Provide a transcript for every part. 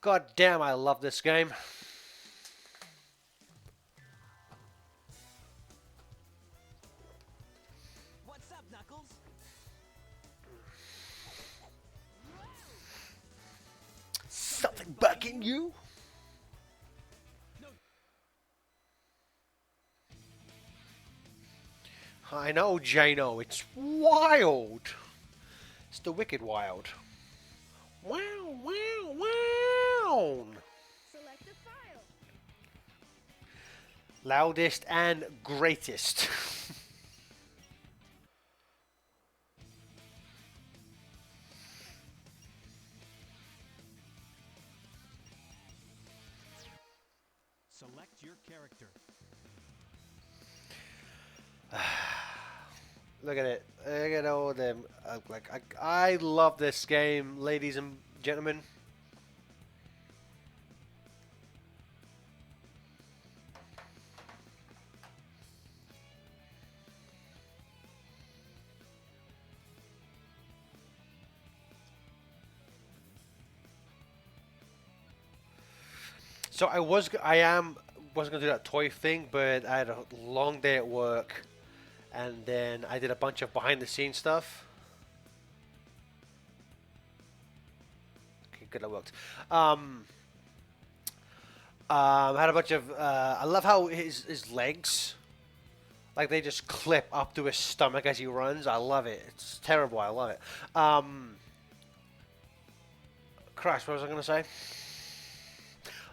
God damn, I love this game. What's up, Knuckles? Something bugging you? No. I know, Jano. It's wild. It's the wicked wild. Wow, wow, wow. Select a file. Loudest and greatest. Select your character. Look at it. Look at all them. I love this game, ladies and gentlemen. So wasn't gonna do that toy thing, but I had a long day at work, and then I did a bunch of behind the scenes stuff. Okay, good, that worked. I had a bunch of. I love how his legs, like they just clip up to his stomach as he runs. I love it. It's terrible. I love it. Crash. What was I gonna say?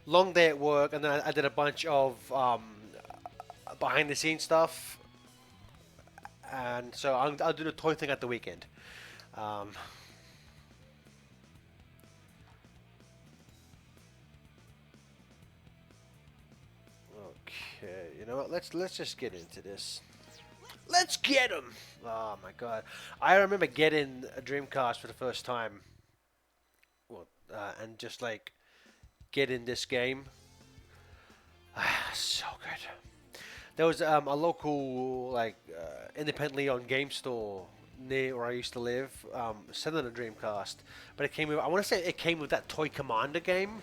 Long day at work, and then I did a bunch of behind the scenes stuff, and so I'll do the toy thing at the weekend. Um, okay, you know what? Let's just get into this. Let's get him! Oh my god, I remember getting a Dreamcast for the first time, well, and just like getting this game. So good. There was a local independently owned game store near where I used to live, selling a Dreamcast, but it came with, I want to say it came with that Toy Commander game.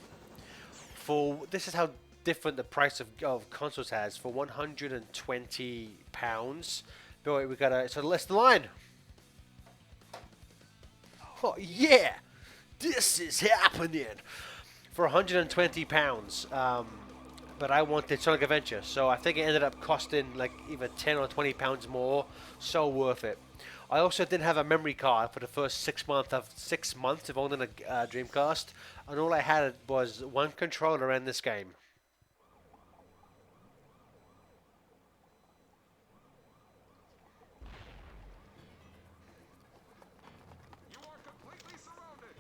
For this is how different the price of consoles has. For £120. Boy, we got a so let's the line. Oh yeah, this is happening for £120. But I wanted Sonic Adventure, so I think it ended up costing like either £10 or £20 more. So worth it. I also didn't have a memory card for the first 6 months of owning a Dreamcast, and all I had was one controller and this game. You are completely surrounded.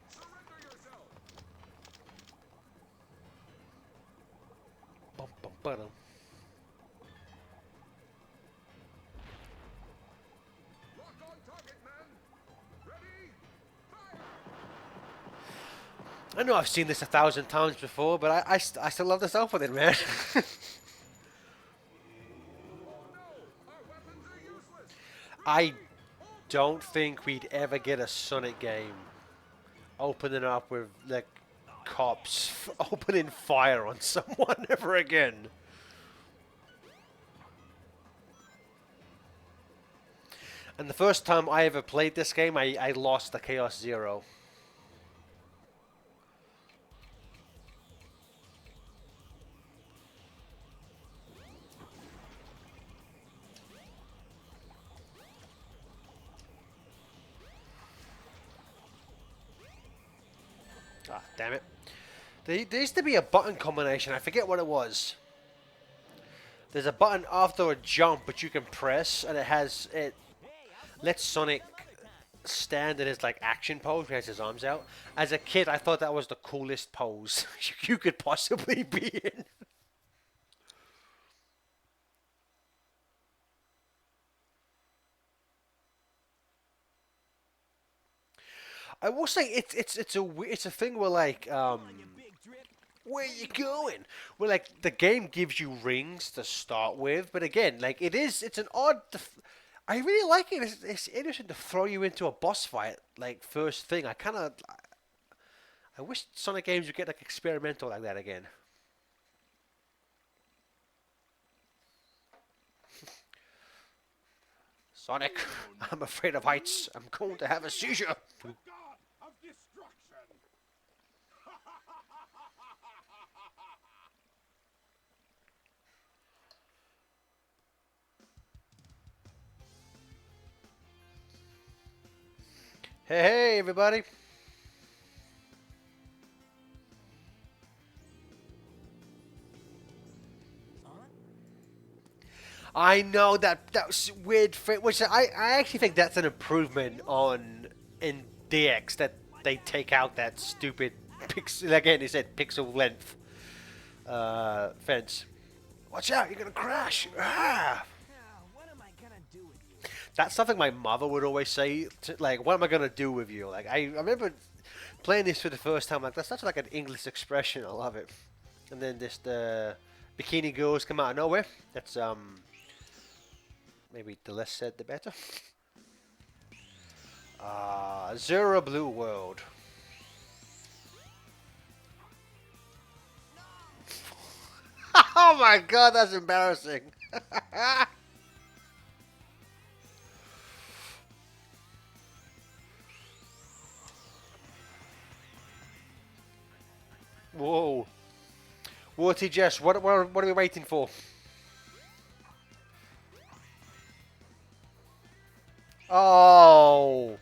Surrender yourself. Bum, bum, ba-dum. Lock on target, man. Ready? Fire! I know I've seen this 1,000 times before, but I still love this opening, man. Oh no! Our weapons are useless. I don't think we'd ever get a Sonic game opening up with like cops opening fire on someone ever again. And the first time I ever played this game, I lost the Chaos Zero. Ah, damn it. There used to be a button combination, I forget what it was. There's a button after a jump which you can press, and it lets Sonic stand in his like action pose, where he has his arms out. As a kid, I thought that was the coolest pose you could possibly be in. I will say it's a thing where like where you going? Well, like the game gives you rings to start with, but again, like it's an odd. I really like it. It's interesting to throw you into a boss fight like first thing. I wish Sonic games would get like experimental like that again. Sonic, I'm afraid of heights. I'm going to have a seizure. The god of destruction. Hey, hey, everybody. I know that was weird, which I actually think that's an improvement on in DX that they take out that stupid pixel again. They said pixel length fence. Watch out! You're gonna crash. Ah! What am I gonna do with you? That's something my mother would always say. Like, what am I gonna do with you? Like, I remember playing this for the first time. Like, that's such like an English expression. I love it. And then this the bikini girls come out of nowhere. That's maybe the less said the better. Zero Blue World. Oh my god, that's embarrassing. Whoa. Warty Jess, what are we waiting for? Oh.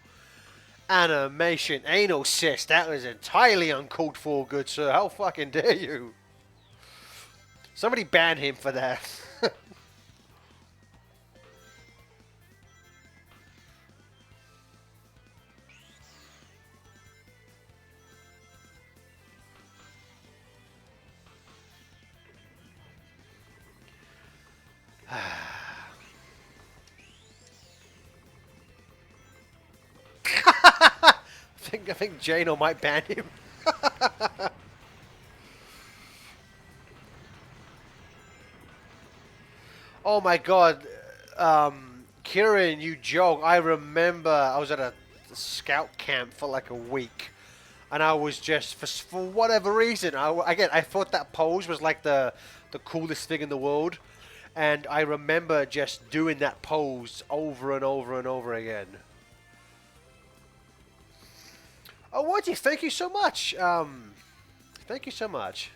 Animation anal cyst. That was entirely uncalled for, good sir. How fucking dare you? Somebody ban him for that. I think Jano might ban him. Oh my god. Kieran, you joke. I remember I was at a scout camp for like a week. And I was just, for whatever reason, I thought that pose was like the coolest thing in the world. And I remember just doing that pose over and over and over again. Oh, Whitey, thank you so much. Thank you so much.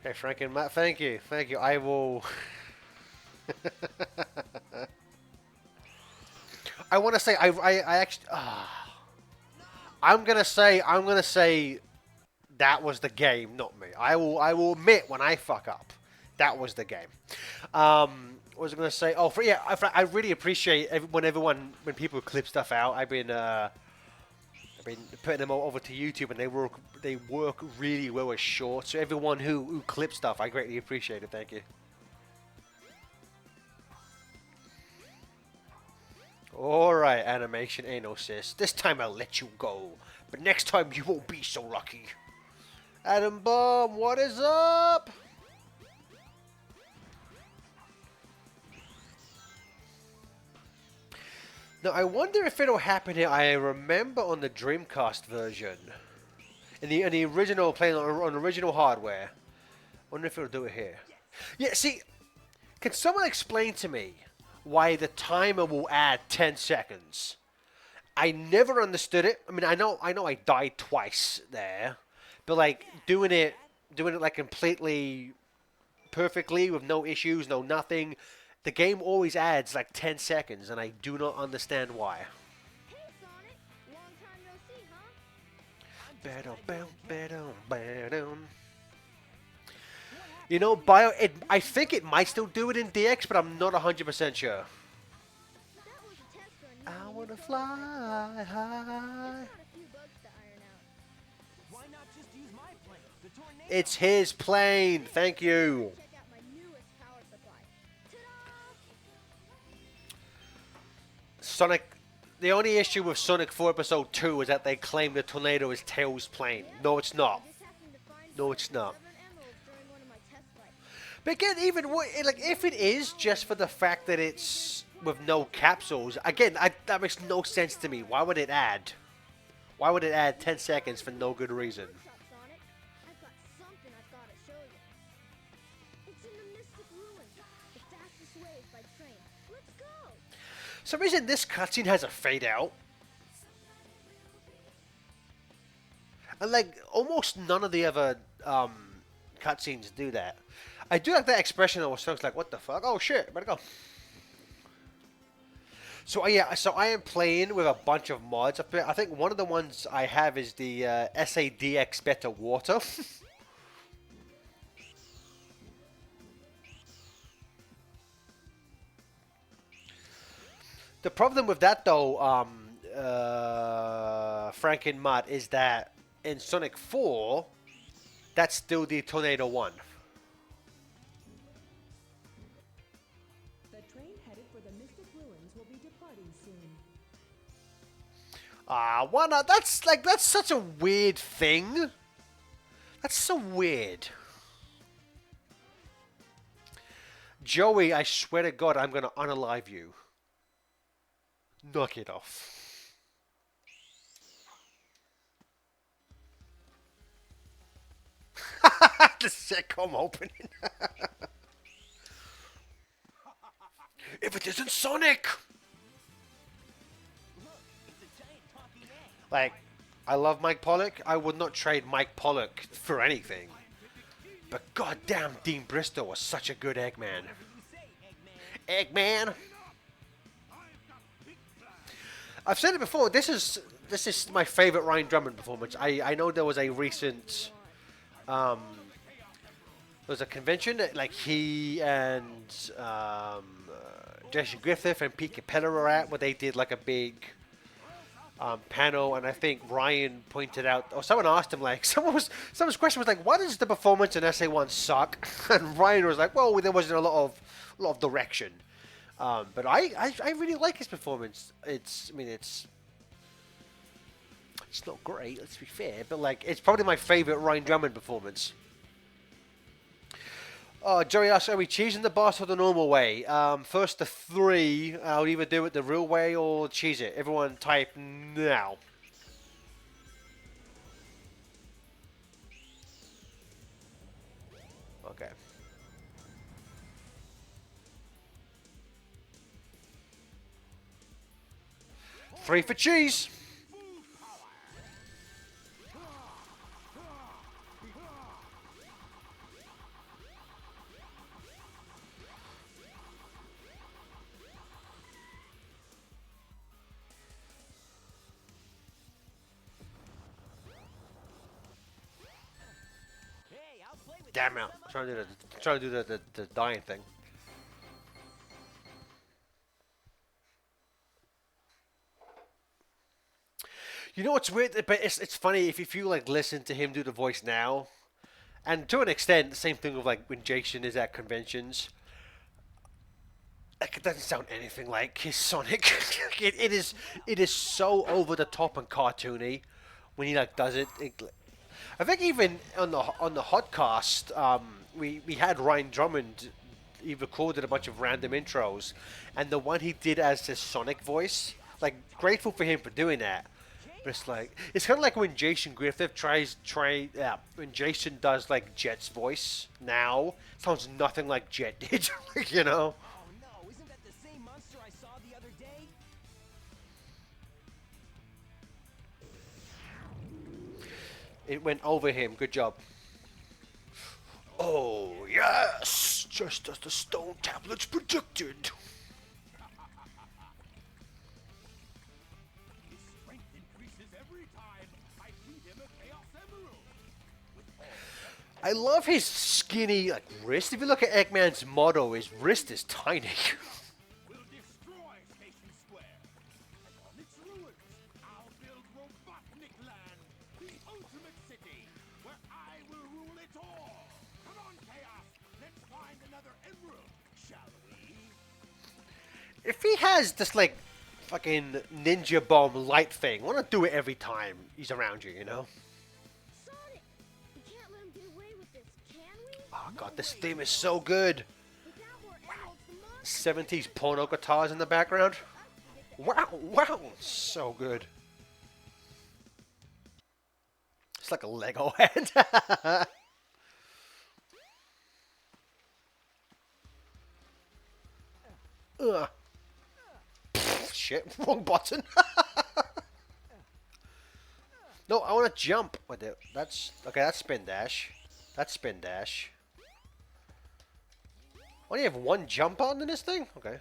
Okay, Frank and Matt, thank you. Thank you. I will... I want to say, I actually... I'm gonna say that was the game, not me. I will admit when I fuck up, that was the game. What was I gonna say? Oh, I really appreciate when people clip stuff out. I've been putting them all over to YouTube, and they work really well as shorts. So everyone who clips stuff, I greatly appreciate it. Thank you. Alright, animation anal sis. This time I'll let you go. But next time you won't be so lucky. Adam Bomb, what is up? Now I wonder if it'll happen here. I remember on the Dreamcast version. In the original, playing on original hardware. I wonder if it'll do it here. Yeah, see, can someone explain to me why the timer will add 10 seconds? I never understood it. I mean, I know I died twice there, but like doing it like completely perfectly with no issues, no nothing. The game always adds like 10 seconds, and I do not understand why. Hey, Sonic. Long time no see, huh? You know, I think it might still do it in DX, but I'm not 100% sure. That was a test run. I wanna fly high. Got a few bugs to iron out. Why not just use my plane, the tornado? It's his plane. Thank you. Check out my newest power supply. Ta-da! The only issue with Sonic 4 Episode 2 is that they claim the tornado is Tails' plane. No, it's not. I just happened to find No, some it's not. stubborn emeralds during one of my test flights. But again, even like if it is just for the fact that it's with no capsules, again, that makes no sense to me. Why would it add? Why would it add 10 seconds for no good reason? What's up, Sonic? I've got something I've got to show you. It's in the Mystic Ruins, the fastest way is by train. Let's go. For some reason, this cutscene has a fade out. And like almost none of the other cutscenes do that. I do like that expression that was like, "What the fuck? Oh shit, better go." So yeah, so I am playing with a bunch of mods. I think one of the ones I have is the SADX Better Water. The problem with that though, Franken Mutt, is that in Sonic 4, that's still the Tornado 1. The train headed for the Mystic Ruins will be departing soon. Why not? That's such a weird thing. That's so weird. Joey, I swear to God, I'm gonna unalive you. Knock it off. The sitcom opening. If it isn't Sonic! Like, I love Mike Pollock. I would not trade Mike Pollock for anything. But goddamn, Dean Bristow was such a good Eggman. Eggman! I've said it before. This is my favorite Ryan Drummond performance. I know there was a recent there was a convention that like he and Jason Griffith and Pete Capella were at, where they did like a big panel, and I think Ryan pointed out, or someone asked him, like, someone's question was like, why does the performance in SA1 suck? And Ryan was like, well, there wasn't a lot of direction. But I really like his performance. It's not great, let's be fair, but like it's probably my favorite Ryan Drummond performance. Oh, Joey asks, are we cheesing the boss or the normal way? First the 3, I'll either do it the real way or cheese it. Everyone type now. Okay. Three for cheese. Hey, I'll play with Damn you it! some other Trying to do the dying thing. You know what's weird? But it's funny if you like listen to him do the voice now, and to an extent, the same thing with like when Jason is at conventions. Like it doesn't sound anything like his Sonic. it is so over the top and cartoony when he like does it. I think even on the Hotcast, we had Ryan Drummond. He recorded a bunch of random intros, and the one he did as his Sonic voice, like grateful for him for doing that. But it's like it's kind of like when Jason Griffith when Jason does like Jet's voice now, sounds nothing like Jet did, you know. Oh no, isn't that the same monster I saw the other day? It went over him. Good job. Oh yes, just as the stone tablets predicted. His strength increases every time I feed him a Chaos Emerald. With all I love his skinny like wrist. If you look at Eggman's motto, his wrist is tiny. will destroy Station Square. And on its ruins, I'll build Robotnik Land, the ultimate city, where I will rule it all. Come on, Chaos, let's find another emerald, shall we? If he has this like fucking ninja bomb light thing. I want to do it every time he's around you, you know? Sonic! We can't let him get away with this, can we? Oh god, this theme is so good. Without more emeralds, the monster 70s porno guitars in the background. Wow, wow, so good. It's like a Lego head. Ugh. Pfft, shit, wrong button. No, I want to jump with it. That's okay. That's spin dash. That's spin dash. Only have one jump on in this thing? Okay.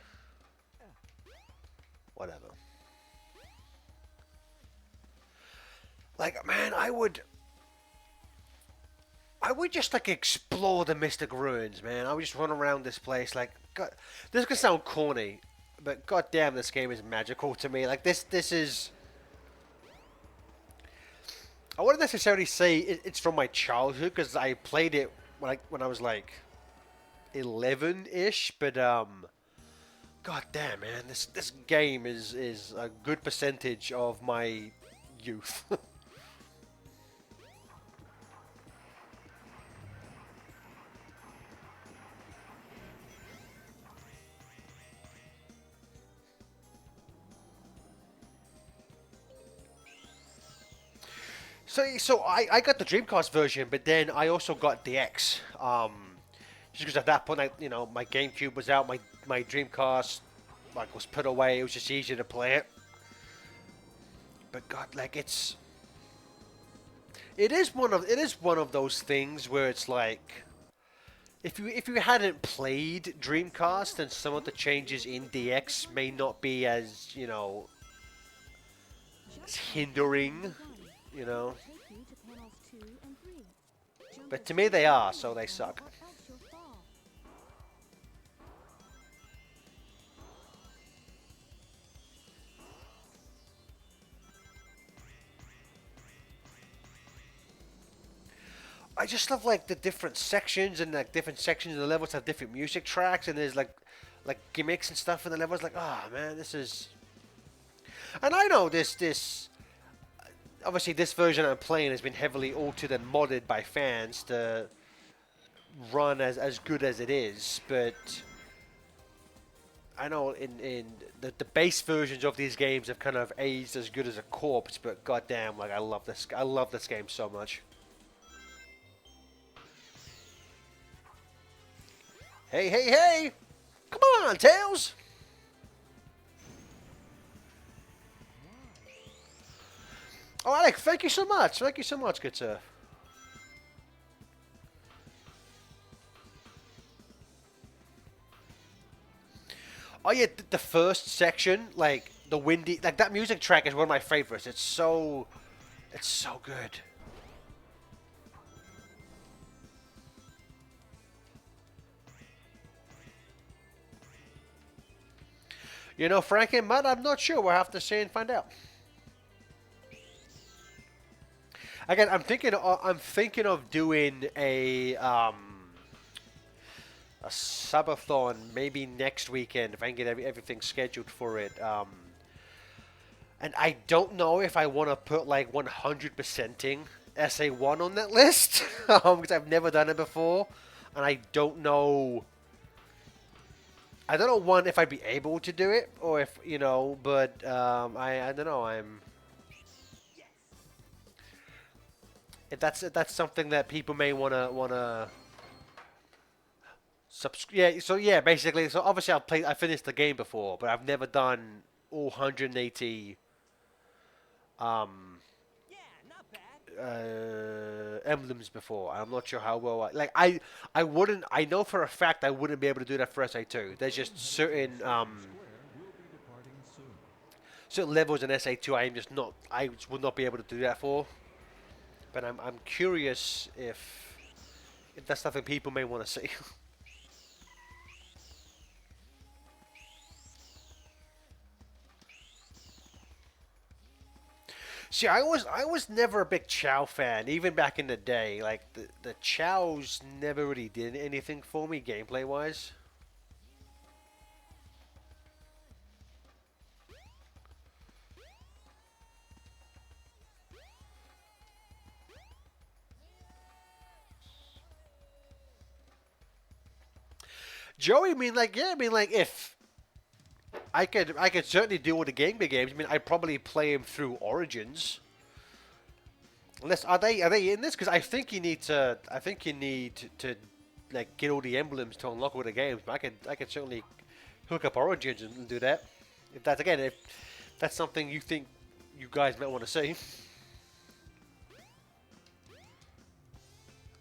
Whatever. Like, man, I would just like explore the Mystic Ruins, man. I would just run around this place. Like, God, this could sound corny, but goddamn, this game is magical to me. Like, this is. I wouldn't necessarily say it's from my childhood because I played it when I was like 11-ish, but god damn, man, this game is a good percentage of my youth. So I got the Dreamcast version, but then I also got the X. Just because at that point, my GameCube was out, my Dreamcast like was put away. It was just easier to play it. But God, like it is one of those things where it's like if you hadn't played Dreamcast, then some of the changes in DX may not be as as hindering, you know. Take you to panels 2 and 3. Jump But as to me they fast are, as you so they can, suck. or else you'll fall. I just love like the different sections and like different sections of the levels have different music tracks and there's like gimmicks and stuff in the levels. Like, oh man, this is. And I know this obviously this version I'm playing has been heavily altered and modded by fans to run as good as it is, but I know in the base versions of these games have kind of aged as good as a corpse. But goddamn, like I love this game so much. Hey, hey, hey! Come on, Tails! Oh, Alec, thank you so much. Thank you so much, good sir. Oh yeah, the first section, like the windy, like that music track is one of my favorites. It's so good. You know, Frank and Matt, I'm not sure. We'll have to see and find out. Again, I'm thinking of doing a subathon maybe next weekend if I can get everything scheduled for it. And I don't know if I want to put like 100%ing SA1 on that list because I've never done it before, and I don't know. I don't know one if I'd be able to do it or if but I don't know. If that's something that people may wanna yeah. So yeah, basically. So obviously I finished the game before, but I've never done all 180 Yeah, not bad. emblems before. I'm not sure how well I wouldn't. I know for a fact I wouldn't be able to do that for SA2. There's just certain certain levels in SA2 I just would not be able to do that for. But I'm curious if that's something people may want to see. See, I was never a big Chow fan, even back in the day. Like the Chows never really did anything for me gameplay wise. Joey, I mean, like, yeah, I mean, like, if I could certainly do all the Game Boy games. I mean, I'd probably play them through Origins. Unless are they in this? Because I think you need to like get all the emblems to unlock all the games. But I could certainly hook up Origins and do that. If that's something you think you guys might want to see.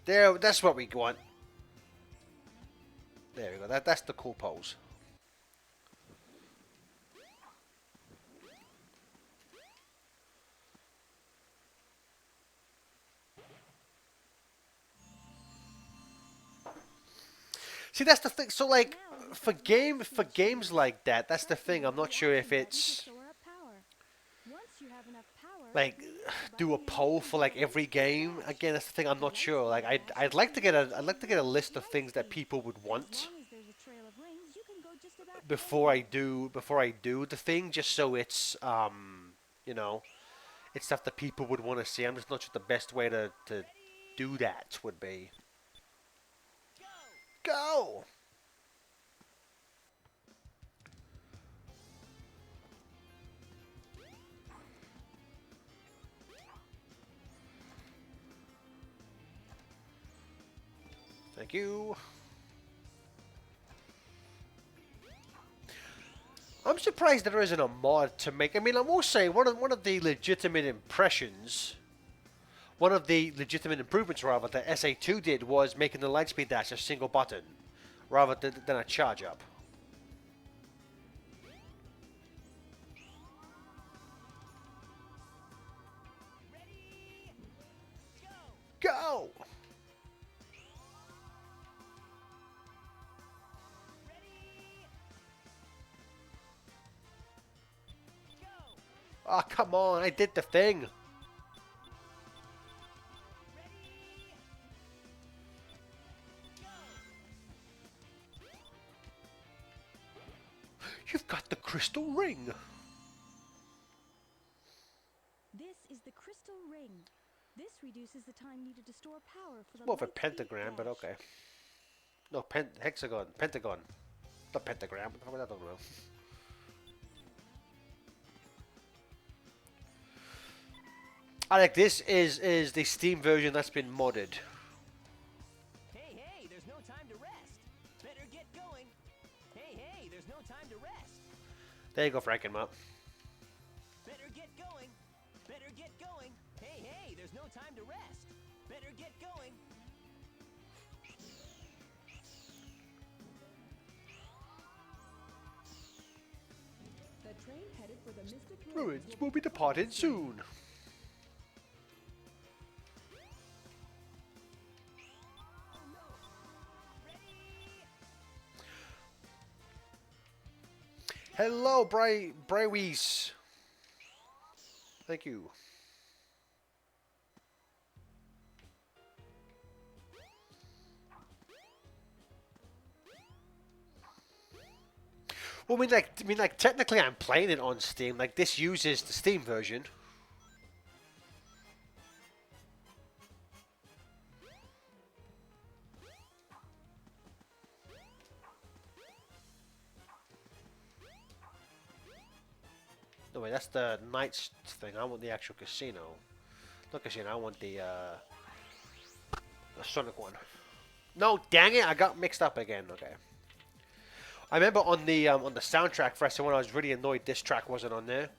There, that's what we want. There we go. That's the cool pose. See, that's the thing. So, like, for games like that, that's the thing. I'm not sure if it's like do a poll for like every game. Again, that's the thing. I'm not sure. Like, I'd like to get a list of things that people would want before I do the thing, just so it's you know, it's stuff that people would want to see. I'm just not sure the best way to do that would be. Go! Thank you. I'm surprised there isn't a mod to make. I mean, I will say one of the legitimate impressions, one of the legitimate improvements rather that SA2 did was making the lightspeed dash a single button, rather than a charge up. Go! Oh, come on, I did the thing. You've got the crystal ring. This is the crystal ring. This reduces the time needed to store power for the More of a light speed pentagram, but dash. okay. No, hexagon, pentagon. Not pentagram, what the fuck was that talking about? I like this is the Steam version that's been modded. Hey, hey, there's no time to rest. Better get going. Hey, hey, there's no time to rest. There you go, Frankenmup. Better get going. Better get going. Hey, hey, there's no time to rest. Better get going. The train headed for the Mystic Ruins will be departing soon. Hello, Brywese. Thank you. Well, I mean, like, technically, I'm playing it on Steam. Like, this uses the Steam version. No, wait, that's the Knights thing. I want the actual casino. Not casino, I want the Sonic one. No, dang it, I got mixed up again. Okay. I remember on the soundtrack for S1, I was really annoyed this track wasn't on there.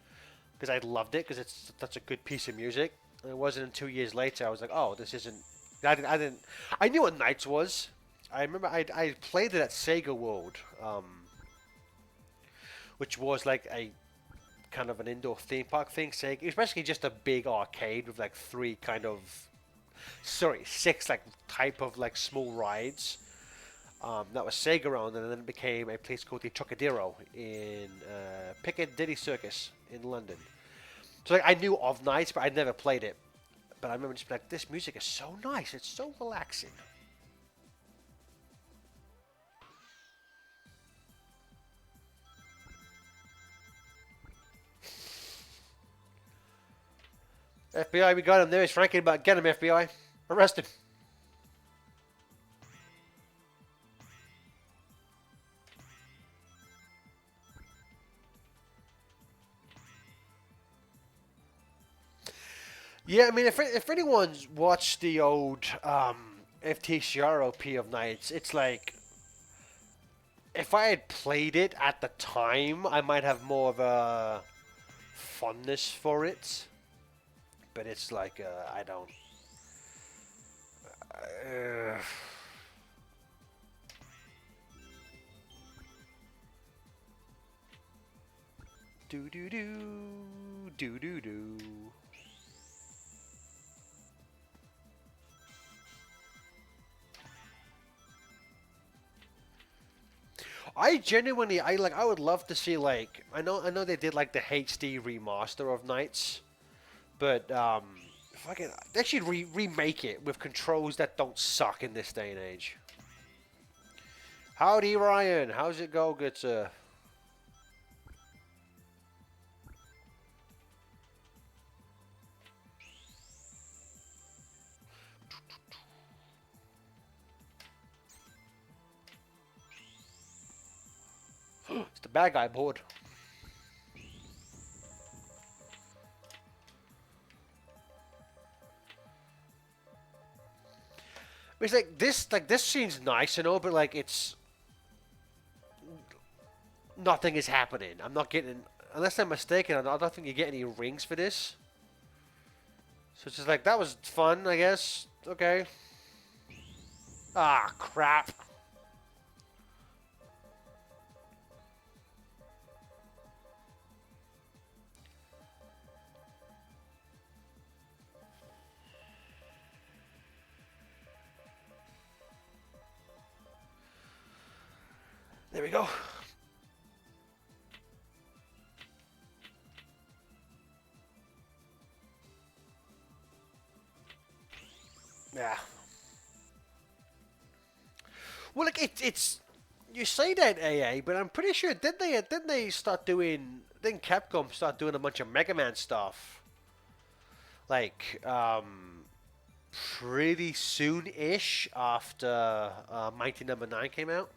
Because I loved it, because it's such a good piece of music. And it wasn't until 2 years later, I was like, oh, this isn't... I knew what Knights was. I remember I played it at Sega World. Which was like a kind of an indoor theme park thing. Sega, it was basically just a big arcade with like six like type of like small rides. That was Sega owned, and then it became a place called the Trocadero in Piccadilly Circus in London. So like, I knew of Knights, but I'd never played it. But I remember just being like, this music is so nice, it's so relaxing. FBI, we got him. There's Frankie, but get him, FBI. Arrest him. Yeah, I mean, if anyone's watched the old FTCR OP of Knights, it's like if I had played it at the time, I might have more of a fondness for it. But it's like I don't. Uh, do do do do do do. I genuinely, I would love to see like, I know they did like the HD remaster of Knights, but fucking, they should remake it with controls that don't suck in this day and age. Howdy, Ryan. How's it go, good sir? It's the bad guy board. It's like this seems nice, you know, but like it's nothing is happening. I'm not getting, unless I'm mistaken, I don't think you get any rings for this. So it's just like that was fun, I guess. Okay. Ah, crap. There we go. Yeah. Well, like it's you say that AA, but I'm pretty sure didn't they start doing? Didn't Capcom start doing a bunch of Mega Man stuff? Like pretty soon-ish after Mighty Number 9 came out.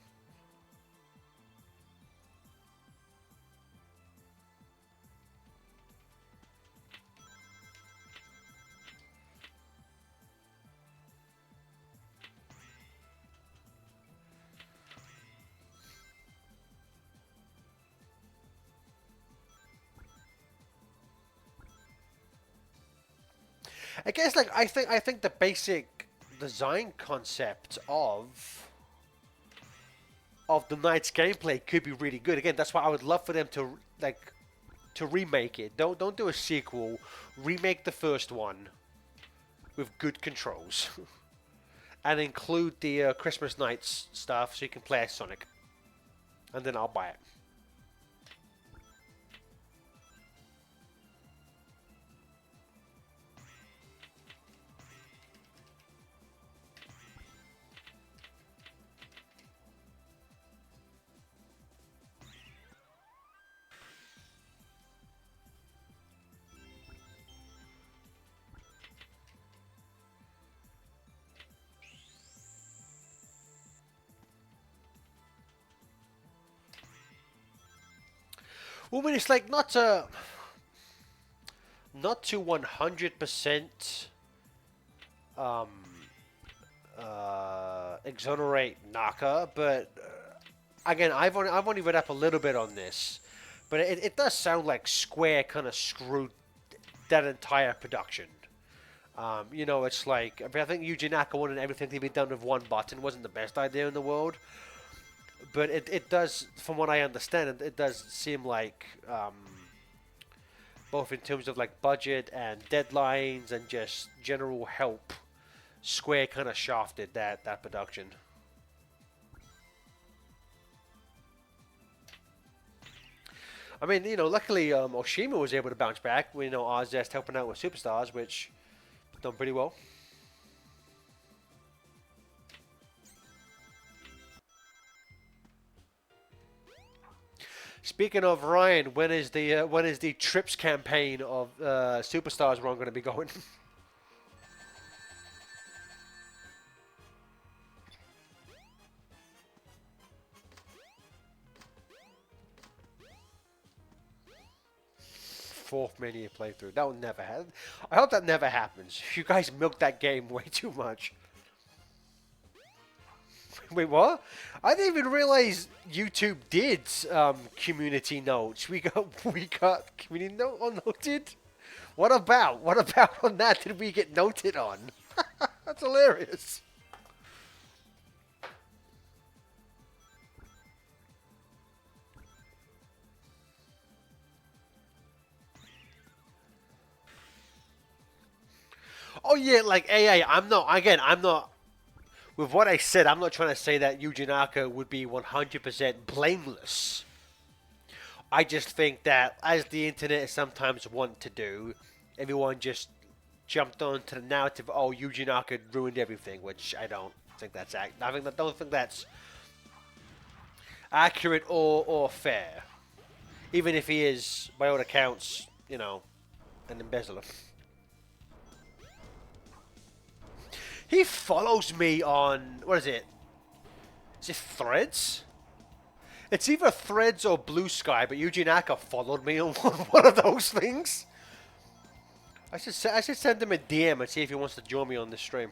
I guess like I think the basic design concept of the Knights gameplay could be really good. Again, that's why I would love for them to like to remake it. Don't do a sequel. Remake the first one with good controls, and include the Christmas Nights stuff so you can play as Sonic, and then I'll buy it. Well, I mean, it's like not to 100% um, exonerate Naka, but again, I've only read up a little bit on this, but it does sound like Square kind of screwed that entire production. It's like I think Yuji Naka wanted everything to be done with one button. Wasn't the best idea in the world, but it does, from what I understand, it does seem like both in terms of like budget and deadlines and just general help, Square kind of shafted that production. I mean, luckily Oshima was able to bounce back. Oz just helping out with Superstars, which done pretty well. Speaking of Ryan, when is the Trips campaign of Superstars Run going to be going? 4th mania playthrough. That will never happen. I hope that never happens. You guys milked that game way too much. Wait, what? I didn't even realize YouTube did community notes. We got community note on noted. What about on that did we get noted on? That's hilarious. Oh yeah, like AA. I'm not. With what I said, I'm not trying to say that Yuji Naka would be 100% blameless. I just think that, as the internet sometimes want to do, everyone just jumped onto the narrative. Oh, Yuji Naka ruined everything, which I don't think that's don't think that's accurate or fair. Even if he is, by all accounts, an embezzler. He follows me on, what is it? Is it Threads? It's either Threads or Blue Sky, but Yuji Naka followed me on one of those things. I should send him a DM and see if he wants to join me on this stream.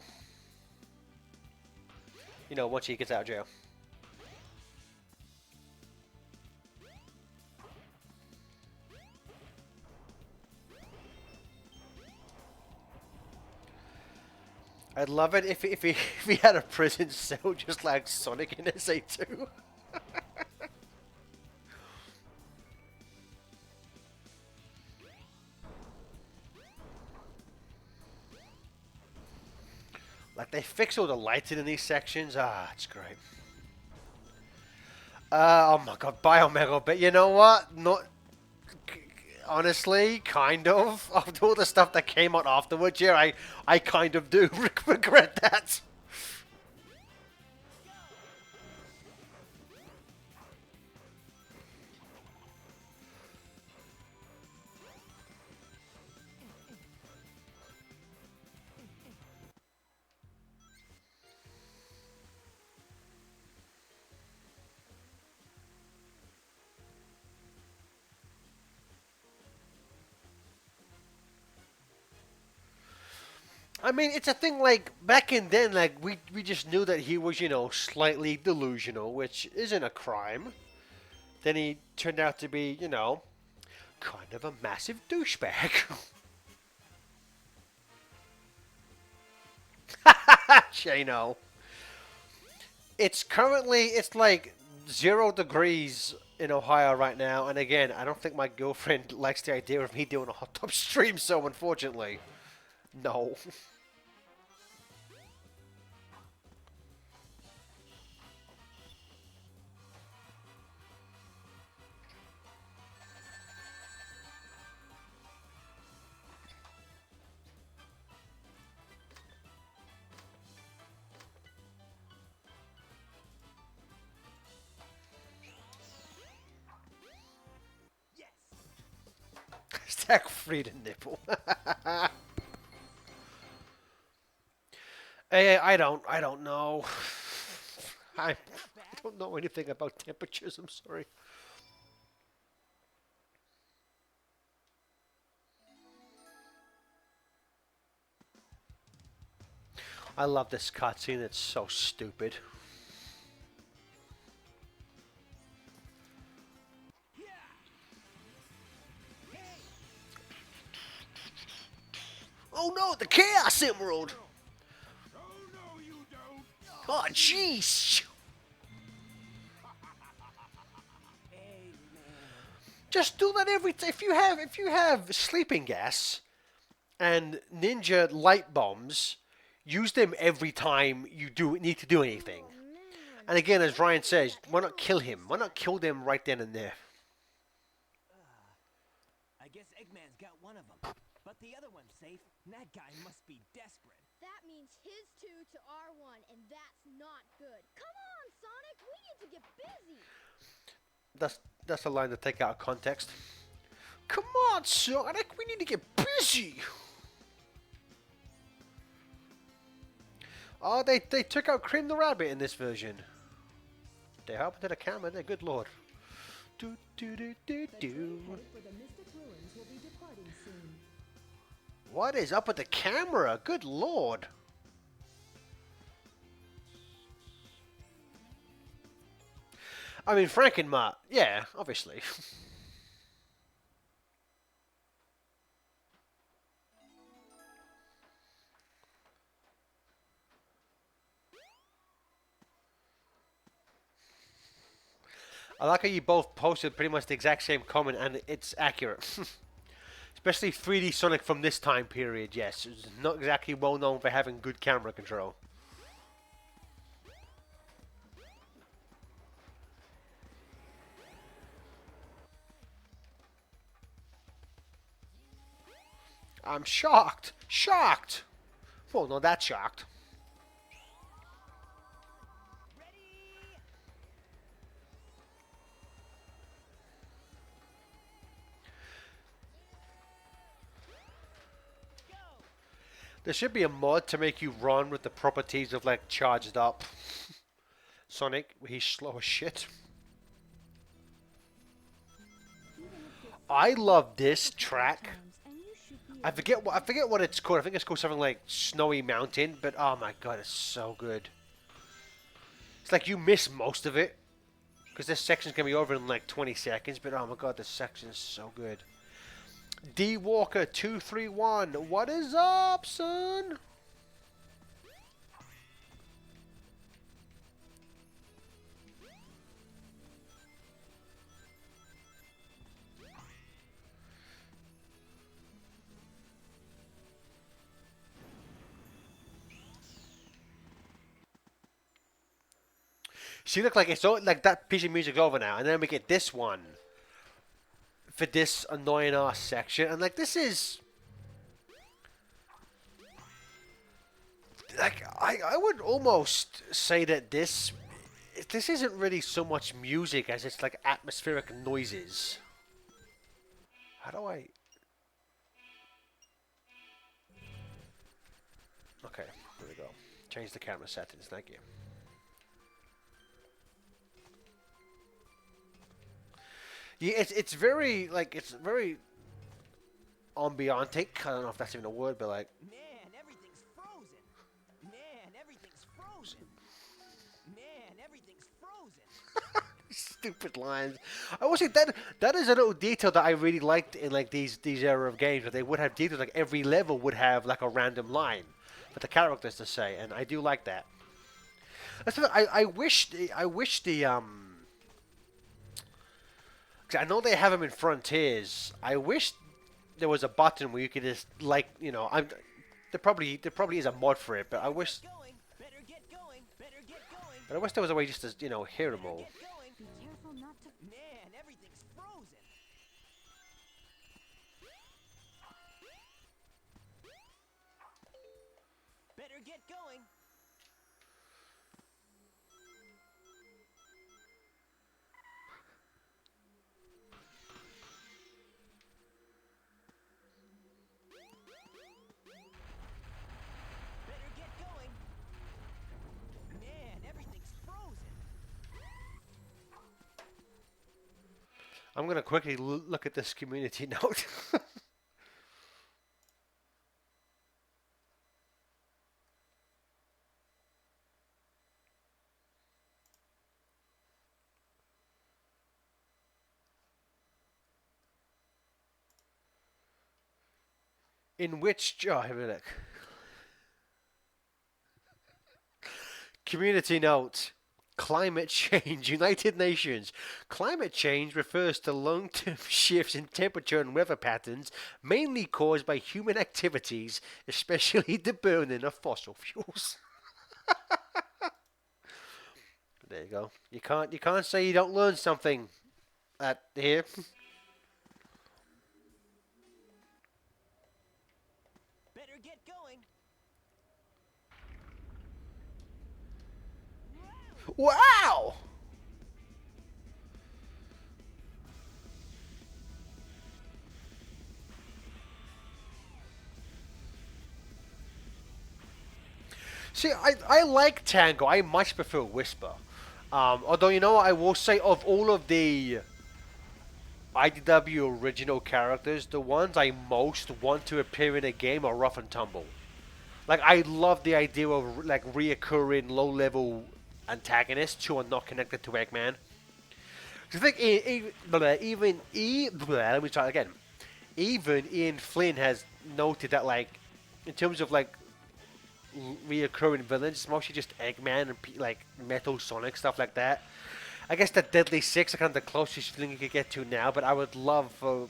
Once he gets out of jail. I'd love it if he had a prison cell just like Sonic in SA2. Like, they fix all the lighting in these sections. Ah, it's great. Oh my god, Biomega, but you know what? Not honestly, kind of. After all the stuff that came out afterwards, yeah, I kind of do regret that. I mean, it's a thing, like, back in then, like, we just knew that he was, slightly delusional, which isn't a crime. Then he turned out to be, kind of a massive douchebag. Shano. It's like 0 degrees in Ohio right now, and again, I don't think my girlfriend likes the idea of me doing a hot tub stream, so unfortunately, no. Stack free to nipple. Hey, I don't know. I don't know anything about temperatures. I'm sorry. I love this cutscene. It's so stupid. Oh no, the Chaos Emerald! Oh no, you don't. Oh jeez! Just do that every time. If you have sleeping gas and ninja light bombs, use them every time you need to do anything. And again, as Ryan says, why not kill him? Why not kill them right then and there? I guess Eggman's got one of them, but the other one's safe. And that guy must be desperate. That means his 2 to our 1, and that's not good. Come on, Sonic, we need to get busy. That's a line to take out of context. Come on, Sonic, we need to get busy. Oh, they took out Cream the Rabbit in this version. They happened to the camera there, good lord. Do, do, do, do, The do. train headed for the Mystic Ruins will be departing soon. What is up with the camera? Good lord. I mean, Frankenmutt. Yeah, obviously. I like how you both posted pretty much the exact same comment, and it's accurate. Especially 3D Sonic from this time period, yes. It's not exactly well known for having good camera control. I'm shocked. Shocked. Well, not that shocked. There should be a mod to make you run with the properties of like charged up Sonic. He's slow as shit. I love this track. I forget what it's called. I think it's called something like Snowy Mountain, but oh my god, it's so good. It's like you miss most of it because this section's gonna be over in like 20 seconds, but oh my god, this section is so good. D Walker 231, what is up, son? See, look, like it's all, like that piece of music's over now, and then we get this one for this annoying ass section, and like this is like I would almost say that this isn't really so much music as it's like atmospheric noises. How do I? Okay, there we go. Change the camera settings. Thank you. Yeah, it's very like it's very ambiantic. I don't know if that's even a word, but like Man, everything's frozen. Man, everything's frozen. Man, everything's frozen. stupid lines. I will say that is a little detail that I really liked in like these era of games, where they would have details like every level would have like a random line for the characters to say, and I do like that. I wish the 'cause I know they have them in Frontiers. I wish there was a button where you could just like there probably is a mod for it, but I wish Going. Better get going. Better get going. but I wish there was a way just to hear them all. Get going. Be careful not to. Man, everything's frozen. Better get going. Better get going. Man, everything's frozen. I'm gonna quickly look at this community note. In which have a look. Community note. Climate change. United Nations. Climate change refers to long-term shifts in temperature and weather patterns, mainly caused by human activities, especially the burning of fossil fuels. There you go. You can't say you don't learn something at here. Better get going. Wow! See, I like Tango. I much prefer Whisper. Although, I will say of all of the IDW original characters, the ones I most want to appear in a game are Rough and Tumble. Like, I love the idea of like reoccurring low-level antagonists who are not connected to Eggman. 'Cause I think let me try again. Even Ian Flynn has noted that, like, in terms of like reoccurring villains, it's mostly just Eggman and like Metal Sonic stuff like that. I guess the Deadly Six are kind of the closest thing you could get to now, but I would love for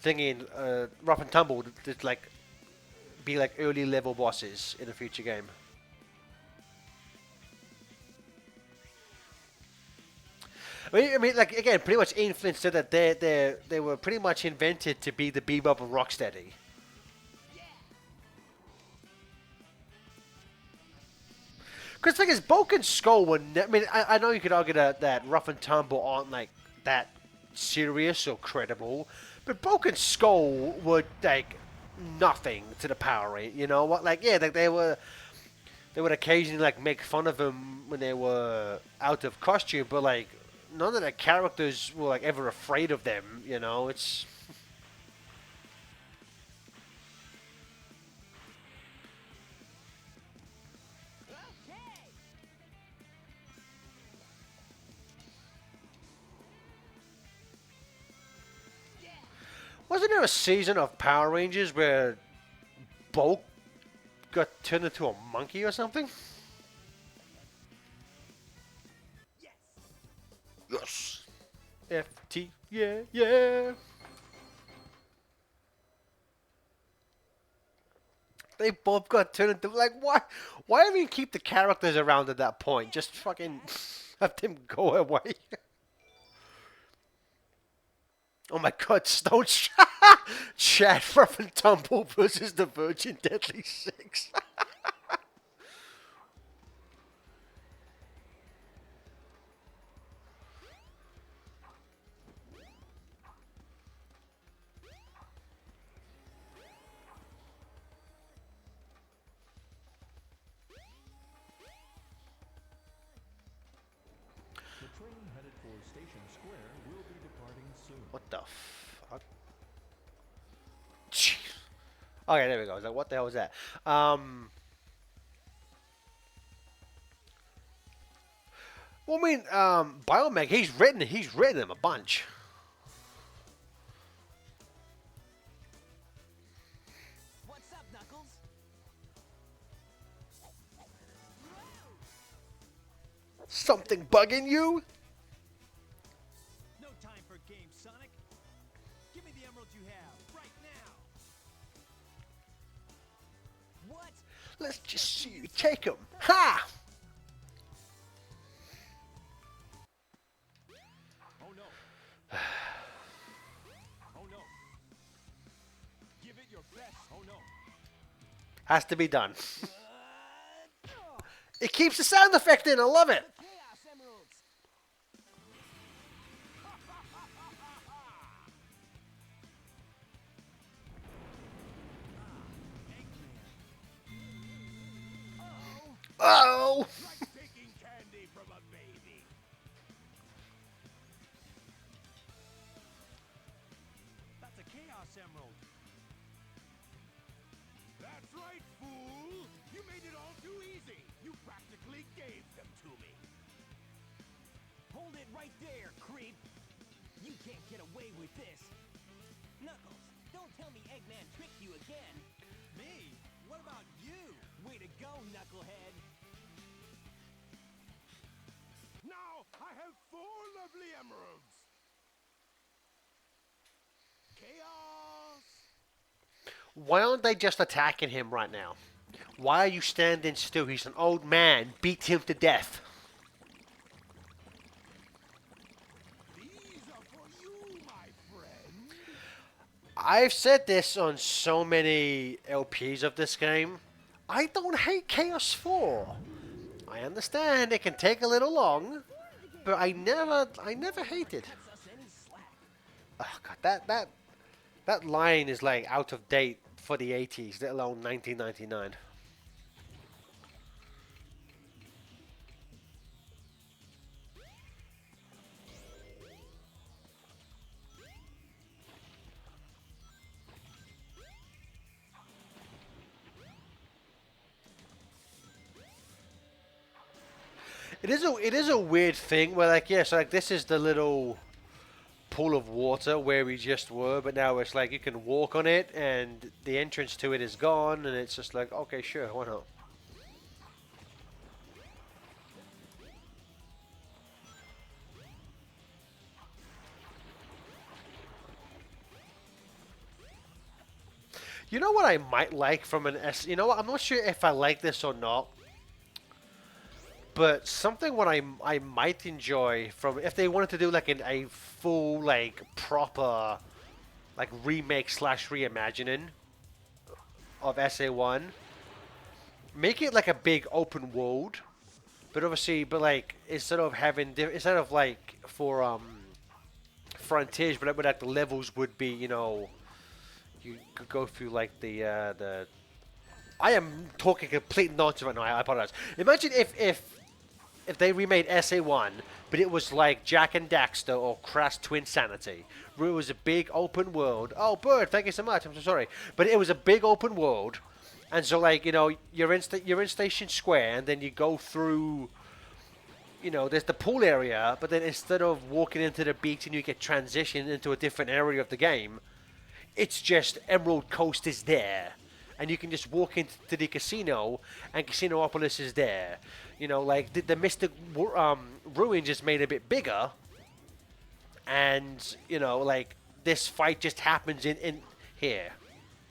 thinking Rough and Tumble to like be like early level bosses in a future game. I mean, like again, pretty much Ian Flynn said that they were pretty much invented to be the Bebop of Rocksteady. Because the thing is, Bulk and Skull were. I mean, I know you could argue that Rough and Tumble aren't like that serious or credible, but Bulk and Skull were like nothing to the Power Rate. You know what? Like, yeah, like they would occasionally like make fun of them when they were out of costume, but like none of the characters were like ever afraid of them. You know, it's. Okay. Wasn't there a season of Power Rangers where Bulk got turned into a monkey or something? Yes. Yes. FT, yeah, yeah. They both got turned into like why? Why even keep the characters around at that point? Just fucking have them go away. Oh my God, Stone Chad Rough and Tumble versus the Virgin Deadly Six. The train headed for Station Square will be departing soon. What the fuck? Okay, there we go. I was like, what the hell was that? Well, I mean, Biomech, he's written him a bunch. What's up, Knuckles? Something bugging you? No time for games, Sonic. Give me the emerald you have right now. What? Let's just see you take him. Ha! Oh no. Oh no. Give it your best. Oh no. Has to be done. It keeps the sound effect in. I love it. Chaos Emeralds. Oh! Like taking candy from a baby. That's a Chaos Emerald. That's right, fool. You made it all too easy. You practically gave them to me. Hold it right there, creep. You can't get away with this. Knuckles, don't tell me Eggman tricked you again. Me? What about you? Way to go, Knucklehead. Now I have 4 lovely emeralds. Chaos. Why aren't they just attacking him right now? Why are you standing still? He's an old man. Beat him to death. These are for you, my friend. I've said this on so many LPs of this game. I don't hate Chaos 4. I understand it can take a little long, but I never hated. Cuts us any slack. Oh God, that line is like out of date for the 80s, let alone 1999. it is a weird thing where like yeah, so like this is the little pool of water where we just were, but now it's like you can walk on it and the entrance to it is gone, and it's just like okay, sure, why not? You know what I might like from an S? You know what? I'm not sure if I like this or not. But something what I might enjoy from if they wanted to do like a full like proper like remake slash reimagining of SA1, make it like a big open world, but obviously but like instead of having instead of like for frontiers, but like the levels would be you could go through like the I am talking complete nonsense right now. I apologize. Imagine if they remade SA1, but it was like Jack and Daxter or Crash Twin Sanity, where it was a big open world. Oh, Bird, thank you so much. I'm so sorry, but it was a big open world, and so like you're in Station Square, and then you go through. There's the pool area, but then instead of walking into the beach and you get transitioned into a different area of the game, it's just Emerald Coast is there. And you can just walk into the casino, and Casinopolis is there. Like the Mystic Ruin just made it a bit bigger. And, like this fight just happens in here.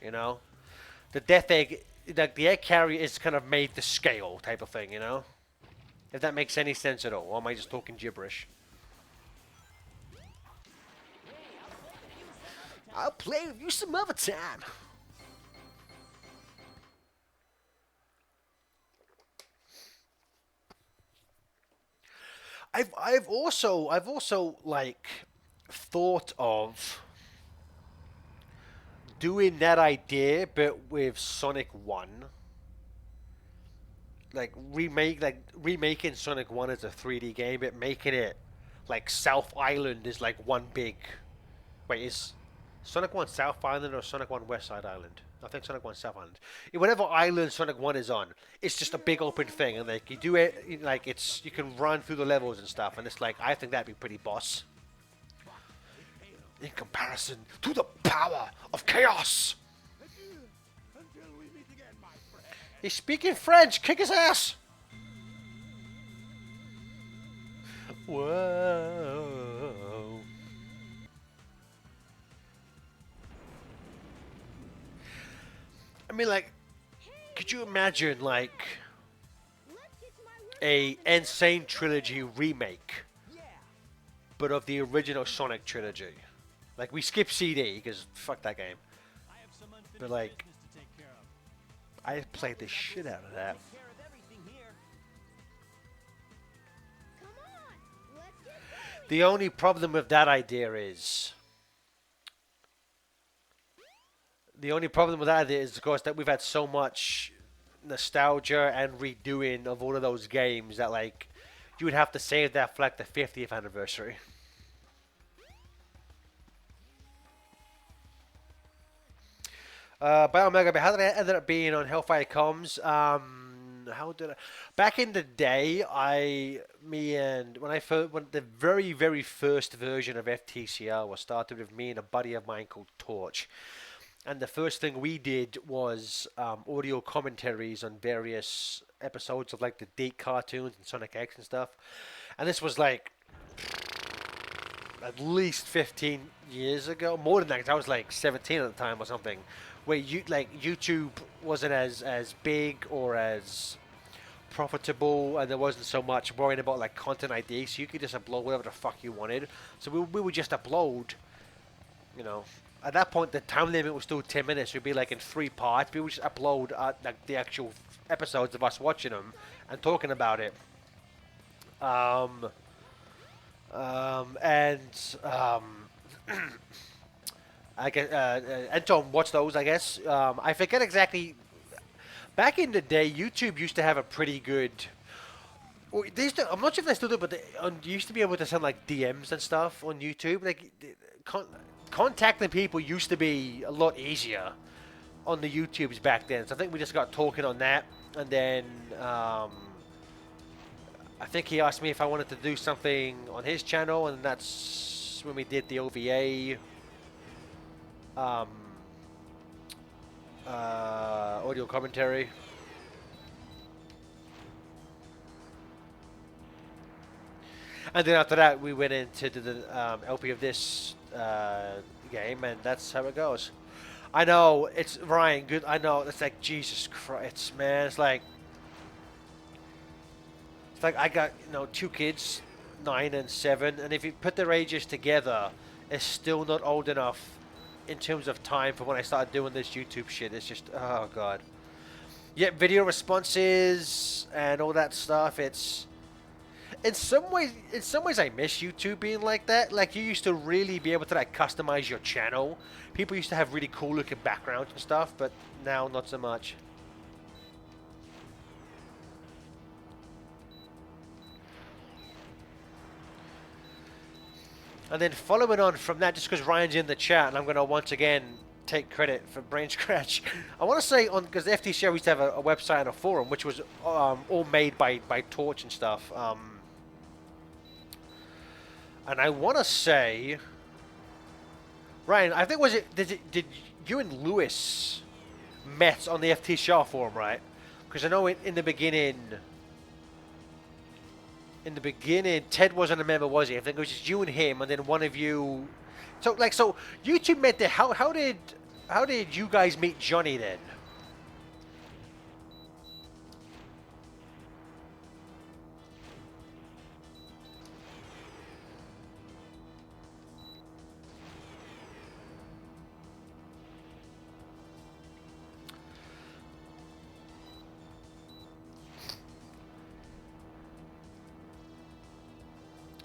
The Death Egg, like the egg carrier is kind of made to scale type of thing, If that makes any sense at all. Or am I just talking gibberish? I'll play with you some other time. I've also like thought of doing that idea, but with Sonic 1. Like remaking Sonic 1 as a 3D game, but making it like South Island is like one big. Wait, is Sonic 1 South Island or Sonic 1 West Side Island? I think Sonic 1 South Island. Whatever island Sonic 1 is on, it's just a big open thing, and like you do it, like you can run through the levels and stuff, and it's like I think that'd be pretty boss. In comparison to the power of chaos. Until we meet again, my friend. He's speaking French. Kick his ass. Whoa. I mean, like, could you imagine, like, a Insane Trilogy remake, but of the original Sonic trilogy? Like, we skip CD, because fuck that game. But, like, I played the shit out of that. The only problem with that idea is... of course, that we've had so much nostalgia and redoing of all of those games that, like, you would have to save that for, like, the 50th anniversary. Biomega, how did I end up being on Hellfire Comms? How did I... Back in the day, when the very, very first version of FTCR was started with me and a buddy of mine called Torch. And the first thing we did was audio commentaries on various episodes of like the Date cartoons and Sonic X and stuff. And this was like at least 15 years ago, more than that, 'cause I was like 17 at the time or something. Where YouTube wasn't as big or as profitable, and there wasn't so much worrying about like content ID, so you could just upload whatever the fuck you wanted. So we would just upload, At that point, the time limit was still 10 minutes. It would be like in 3 parts. We would just upload like the actual episodes of us watching them and talking about it. I guess Anton watched those. I guess I forget exactly. Back in the day, YouTube used to have a pretty good. I'm not sure if they still do, but they used to be able to send like DMs and stuff on YouTube. Like contacting people used to be a lot easier on the YouTubes back then. So I think we just got talking on that, and then I think he asked me if I wanted to do something on his channel, and that's when we did the OVA um, audio commentary. And then after that, we went into the LP of this game, and that's how it goes. I know it's Ryan. Good. I know it's like Jesus Christ, man. It's like I got 2 kids, 9 and 7, and if you put their ages together, it's still not old enough in terms of time for when I started doing this YouTube shit. It's just oh god. Yet video responses and all that stuff. It's in some ways I miss YouTube being like that. Like you used to really be able to like customize your channel. People used to have really cool looking backgrounds and stuff, but now not so much. And then following on from that, just because Ryan's in the chat, and I'm going to once again take credit for Brain Scratch. I want to say because the FTC used to have a website and a forum, which was all made by Torch and stuff. And I want to say, Ryan, I think did you and Lewis met on the FTC forum, right? Because I know in the beginning. In the beginning, Ted wasn't a member, was he? I think it was just you and him, and then one of you. So you two met there. How did you guys meet Johnny then?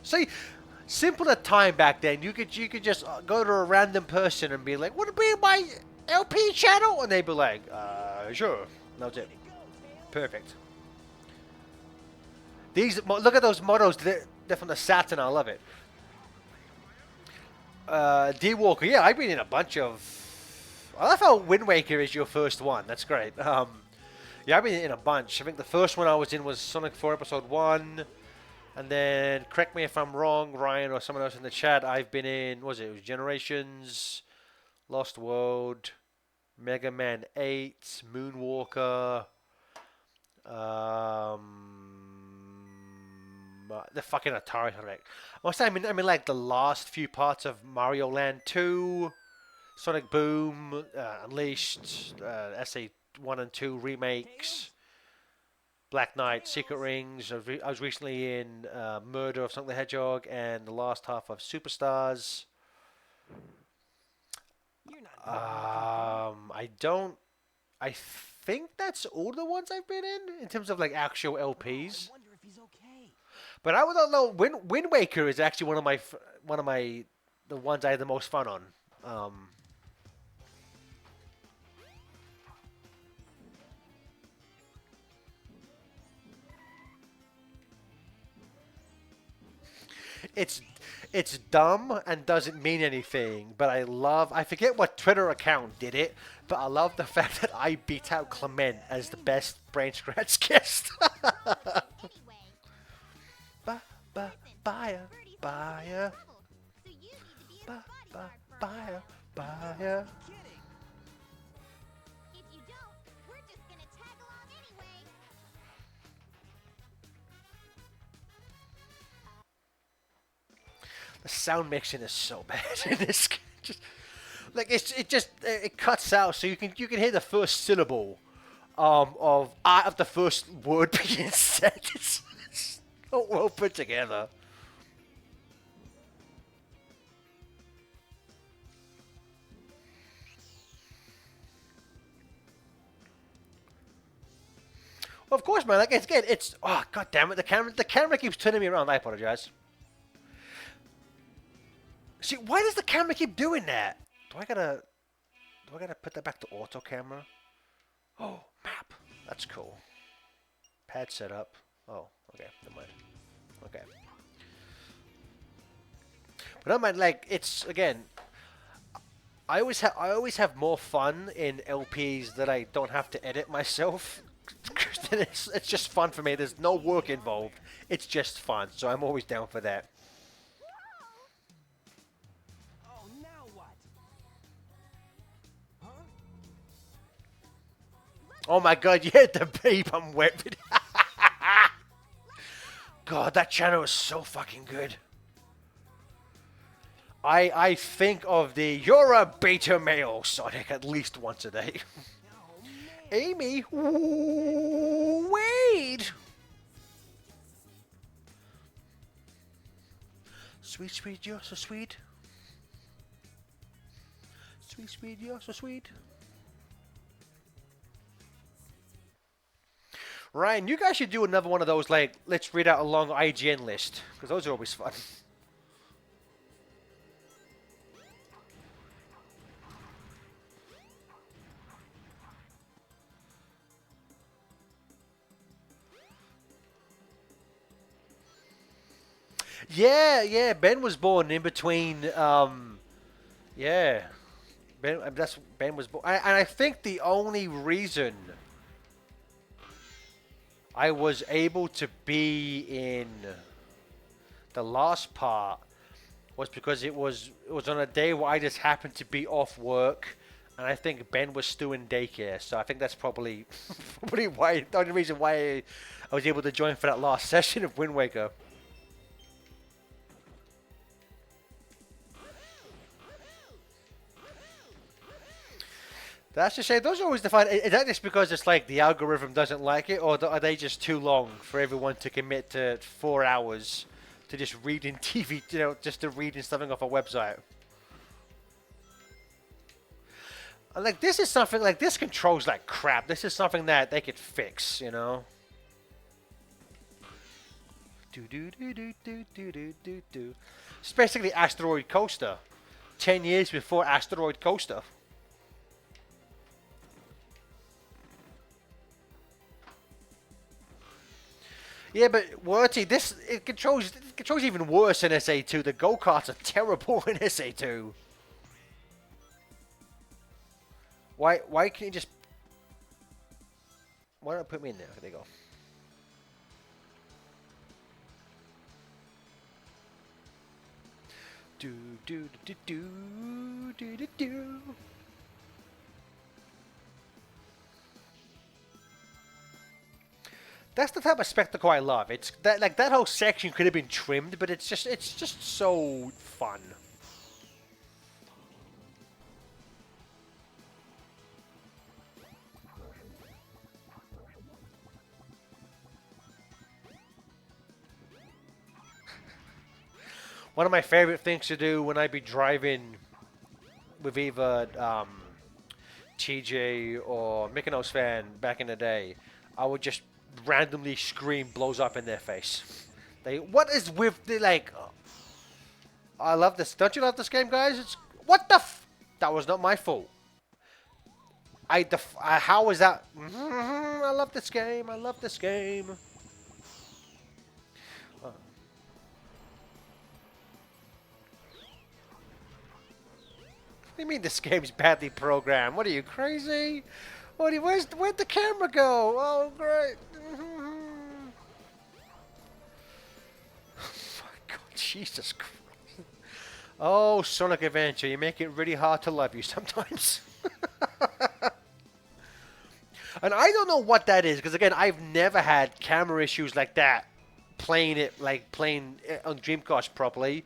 See, simpler time back then. You could just go to a random person and be like, "Want to be in my LP channel?" And they'd be like, "Sure." That was it. Perfect. Look at those models. They're from the Saturn. I love it. D Walker. Yeah, I've been in a bunch of. I love how Wind Waker is your first one. That's great. Yeah, I've been in a bunch. I think the first one I was in was Sonic 4 Episode 1. And then, correct me if I'm wrong, Ryan or someone else in the chat, I've been in, it was Generations, Lost World, Mega Man 8, Moonwalker, the fucking Atari Direct. I mean like the last few parts of Mario Land 2, Sonic Boom, Unleashed, SA1 and 2 remakes. Black Knight, Secret Rings. I was recently in Murder of Sonic the Hedgehog and the last half of Superstars. I think that's all the ones I've been in terms of like actual LPs. I wonder if he's okay. But I don't know. Wind Waker is actually one of the ones I had the most fun on. It's dumb and doesn't mean anything, but I forget what Twitter account did it, but I love the fact that I beat out Clement as the best Brain Scratch guest. Buyer. Kidding. If you don't, we're just gonna tag along anyway. The sound mixing is so bad in this. It cuts out, so you can hear the first syllable of the first word being said. It's not well put together. Well, of course, man. Like it's oh god damn it! The camera keeps turning me around. I apologize. See, why does the camera keep doing that? Do I gotta put that back to auto camera? Oh, map. That's cool. Pad setup. Oh, okay. Never mind. Okay. But I mind, like, it's again. I always have more fun in LPs that I don't have to edit myself. just it's just fun for me. There's no work involved. It's just fun, so I'm always down for that. Oh, now what? Huh? Oh my god, you hit the beep, I'm wet. God, that channel is so fucking good. I think of the "you're a beta male" Sonic at least once a day. Oh, man. Amy, wait. Sweet, sweet, you're so sweet. Sweet, sweet, you're so sweet. Ryan, you guys should do another one of those, like, let's read out a long IGN list, because those are always fun. Yeah, Ben was born in between, yeah. Ben was born, and I think the only reason I was able to be in the last part was because it was on a day where I just happened to be off work, and I think Ben was still in daycare, so I think that's probably why, the only reason why I was able to join for that last session of Wind Waker. That's to say, those are always the fun. Is that just because it's like the algorithm doesn't like it, or are they just too long for everyone to commit to 4 hours to just reading TV, just to reading something off a website? And like, this is something, like, this controls like crap. This is something that they could fix, Do do do do do do do do do. It's basically Asteroid Coaster. 10 years before Asteroid Coaster. Yeah, but Worty, it controls even worse in SA2. The go-karts are terrible in SA2. Why can't you just... Why don't put me in there? There you go. Do do do do do do do. That's the type of spectacle I love. It's that, like, that whole section could have been trimmed, but it's just so fun. One of my favorite things to do when I be driving with either TJ or Mykonos fan back in the day, I would just randomly scream "blows up" in their face. What is with the, like? I love this. Don't you love this game, guys? What the that was not my fault. How was that? I love this game. I love this game. What do you mean this game's badly programmed? What are you, crazy? Where'd the camera go? Oh, great. Oh my God, Jesus Christ. Oh, Sonic Adventure, you make it really hard to love you sometimes. And I don't know what that is, because again, I've never had camera issues like that playing it on Dreamcast properly.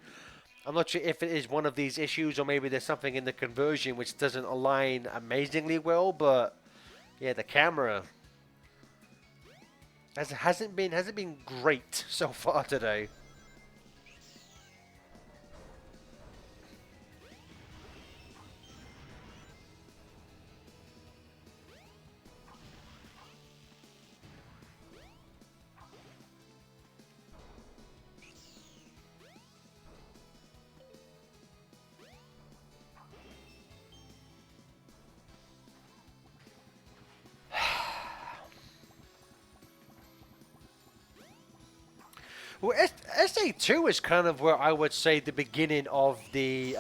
I'm not sure if it is one of these issues, or maybe there's something in the conversion which doesn't align amazingly well, but yeah, the camera hasn't been great so far today. Well, SA2 is kind of where I would say the beginning of the,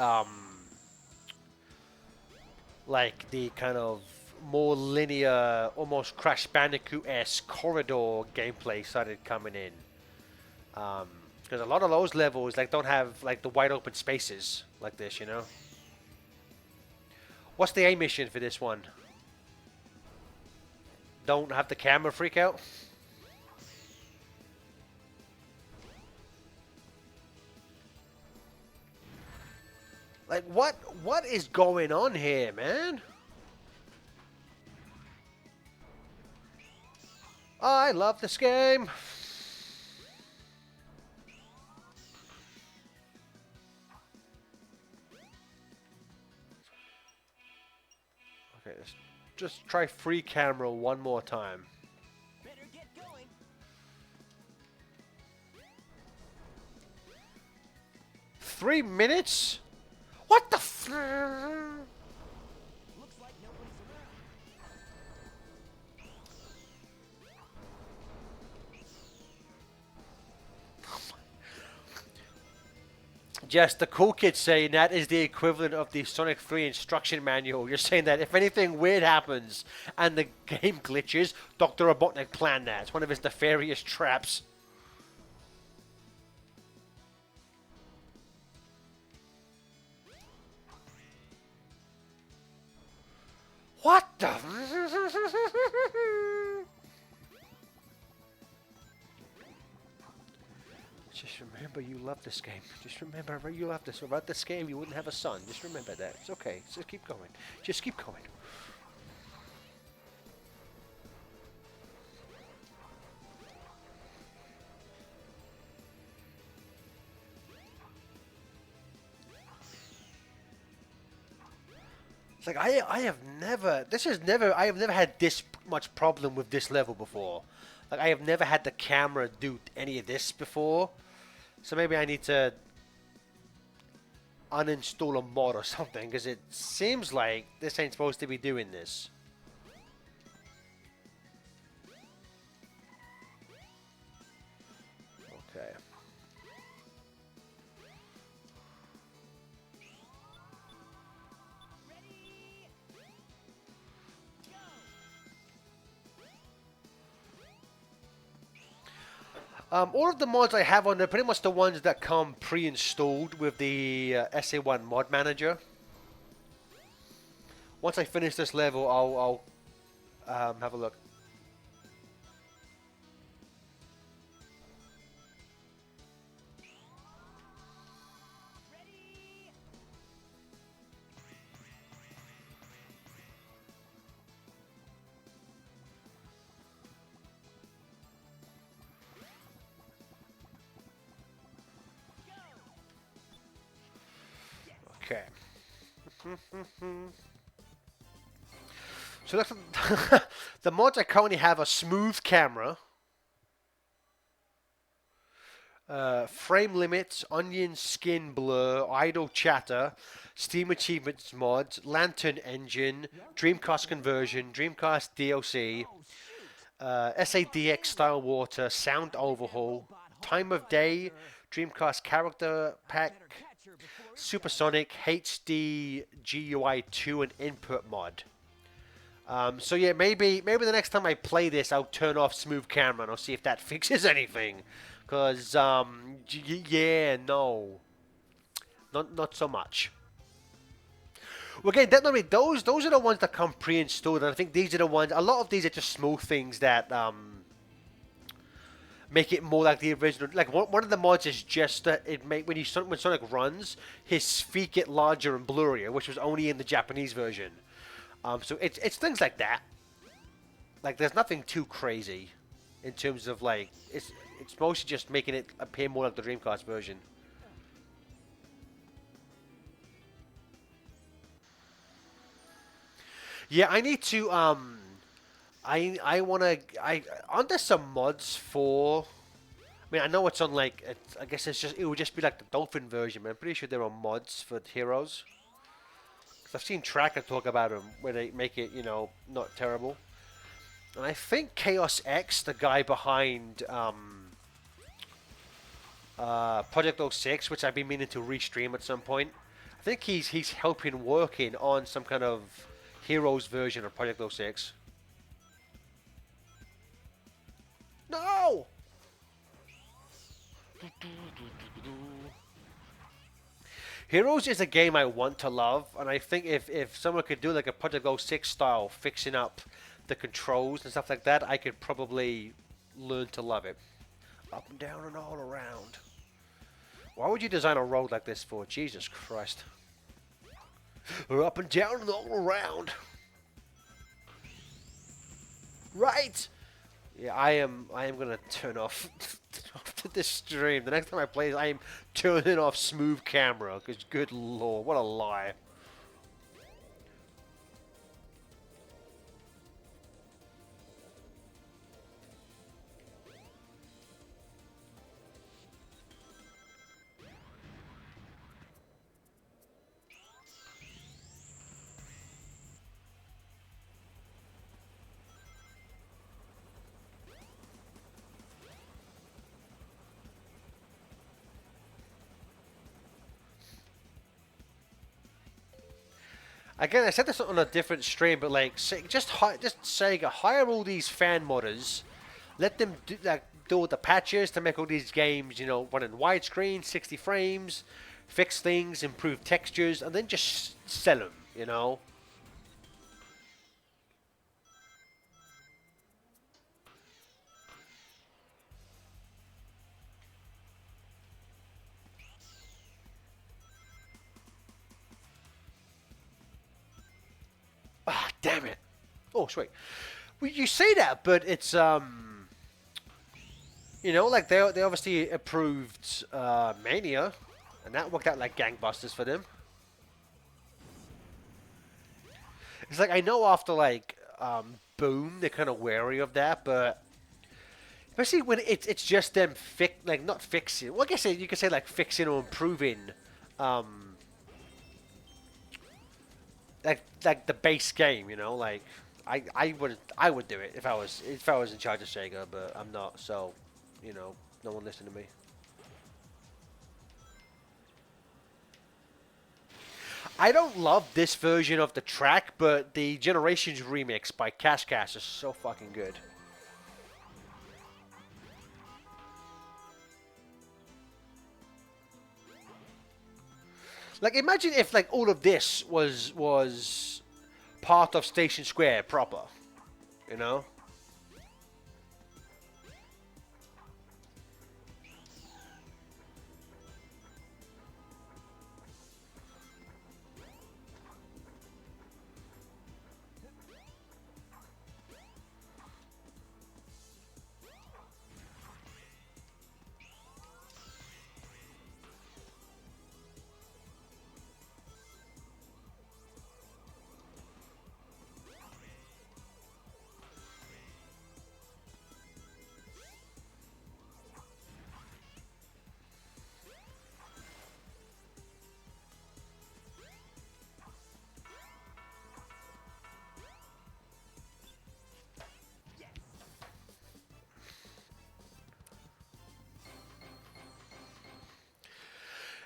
like, the kind of more linear, almost Crash Bandicoot-esque corridor gameplay started coming in. Because a lot of those levels like don't have like the wide open spaces like this, you know. What's the A mission for this one? Don't have the camera freak out? Like what is going on here, man? I love this game. Okay, let's just try free camera one more time. Better get going. 3 minutes? What the f- Looks like nobody's around. Just the cool kids saying that is the equivalent of the Sonic 3 instruction manual. You're saying that if anything weird happens and the game glitches, Dr. Robotnik planned that. It's one of his nefarious traps. What the? Just remember you love this game. Just remember you love this. Without this game, you wouldn't have a son. Just remember that. It's okay. Just keep going. Just keep going. It's like I have never I have never had this much problem with this level before. Like I have never had the camera do any of this before. So maybe I need to uninstall a mod or something because it seems like this ain't supposed to be doing this. Okay. All of the mods I have on there, pretty much the ones that come pre-installed with the SA1 Mod Manager. Once I finish this level, I'll have a look. Okay. So that's the mods I currently have are smooth camera, frame limits, onion skin blur, idle chatter, Steam achievements mods, lantern engine, Dreamcast conversion, Dreamcast DLC, SADX style water, sound overhaul, time of day, Dreamcast character pack, Supersonic HD GUI 2 and input mod. So yeah, maybe the next time I play this, I'll turn off smooth camera and I'll see if that fixes anything. Cause yeah, no, not so much. Well, again, definitely those are the ones that come pre-installed, and I think these are the ones. A lot of these are just small things that make it more like the original. Like one of the mods is just that when Sonic runs, his feet get larger and blurrier, which was only in the Japanese version. So it's things like that. Like there's nothing too crazy in terms of like it's mostly just making it appear more like the Dreamcast version. Yeah, I need to aren't there some mods for? I mean, I know it's on like I guess it would just be like the Dolphin version, but I'm pretty sure there are mods for Heroes. Cause I've seen Tracker talk about them where they make it, you know, not terrible. And I think Chaos X, the guy behind Project 06, which I've been meaning to restream at some point, I think he's helping working on some kind of Heroes version of Project 06. No! Heroes is a game I want to love, and I think if someone could do like a Project 06 style, fixing up the controls and stuff like that, I could probably learn to love it. Up and down and all around. Why would you design a road like this for? Jesus Christ. We're up and down and all around. Right! Yeah, I am gonna turn off to this stream. The next time I play, I am turning off smooth camera. Because good lord, what a lie. Again, I said this on a different stream, but like, just Sega hire all these fan modders, let them do all the patches to make all these games, you know, run in widescreen, 60 frames, fix things, improve textures, and then just sell them, you know. Ah, damn it! Oh, sweet. Well, you say that, but it's you know, like they obviously approved Mania, and that worked out like gangbusters for them. It's like I know after like Boom, they're kind of wary of that, but especially when it's just them not fixing. Well, I guess you could say like fixing or improving, um, like the base game. You know, like I would do it if I was in charge of Sega, but I'm not. So, you know, no one listened to me. I don't love this version of the track, but the Generations remix by Cash Cash is so fucking good. Like, imagine if like all of this was part of Station Square proper, you know?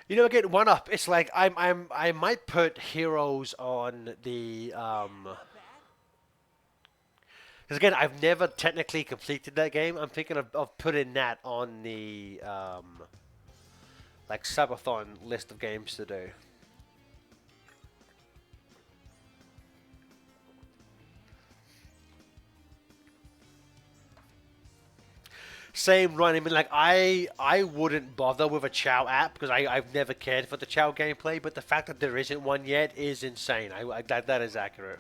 You know, again, one up. It's like I might put Heroes on the because again, I've never technically completed that game. I'm thinking of putting that on the like subathon list of games to do. Same run. I mean, like I wouldn't bother with a Chow app because I've never cared for the Chow gameplay. But the fact that there isn't one yet is insane. That is accurate.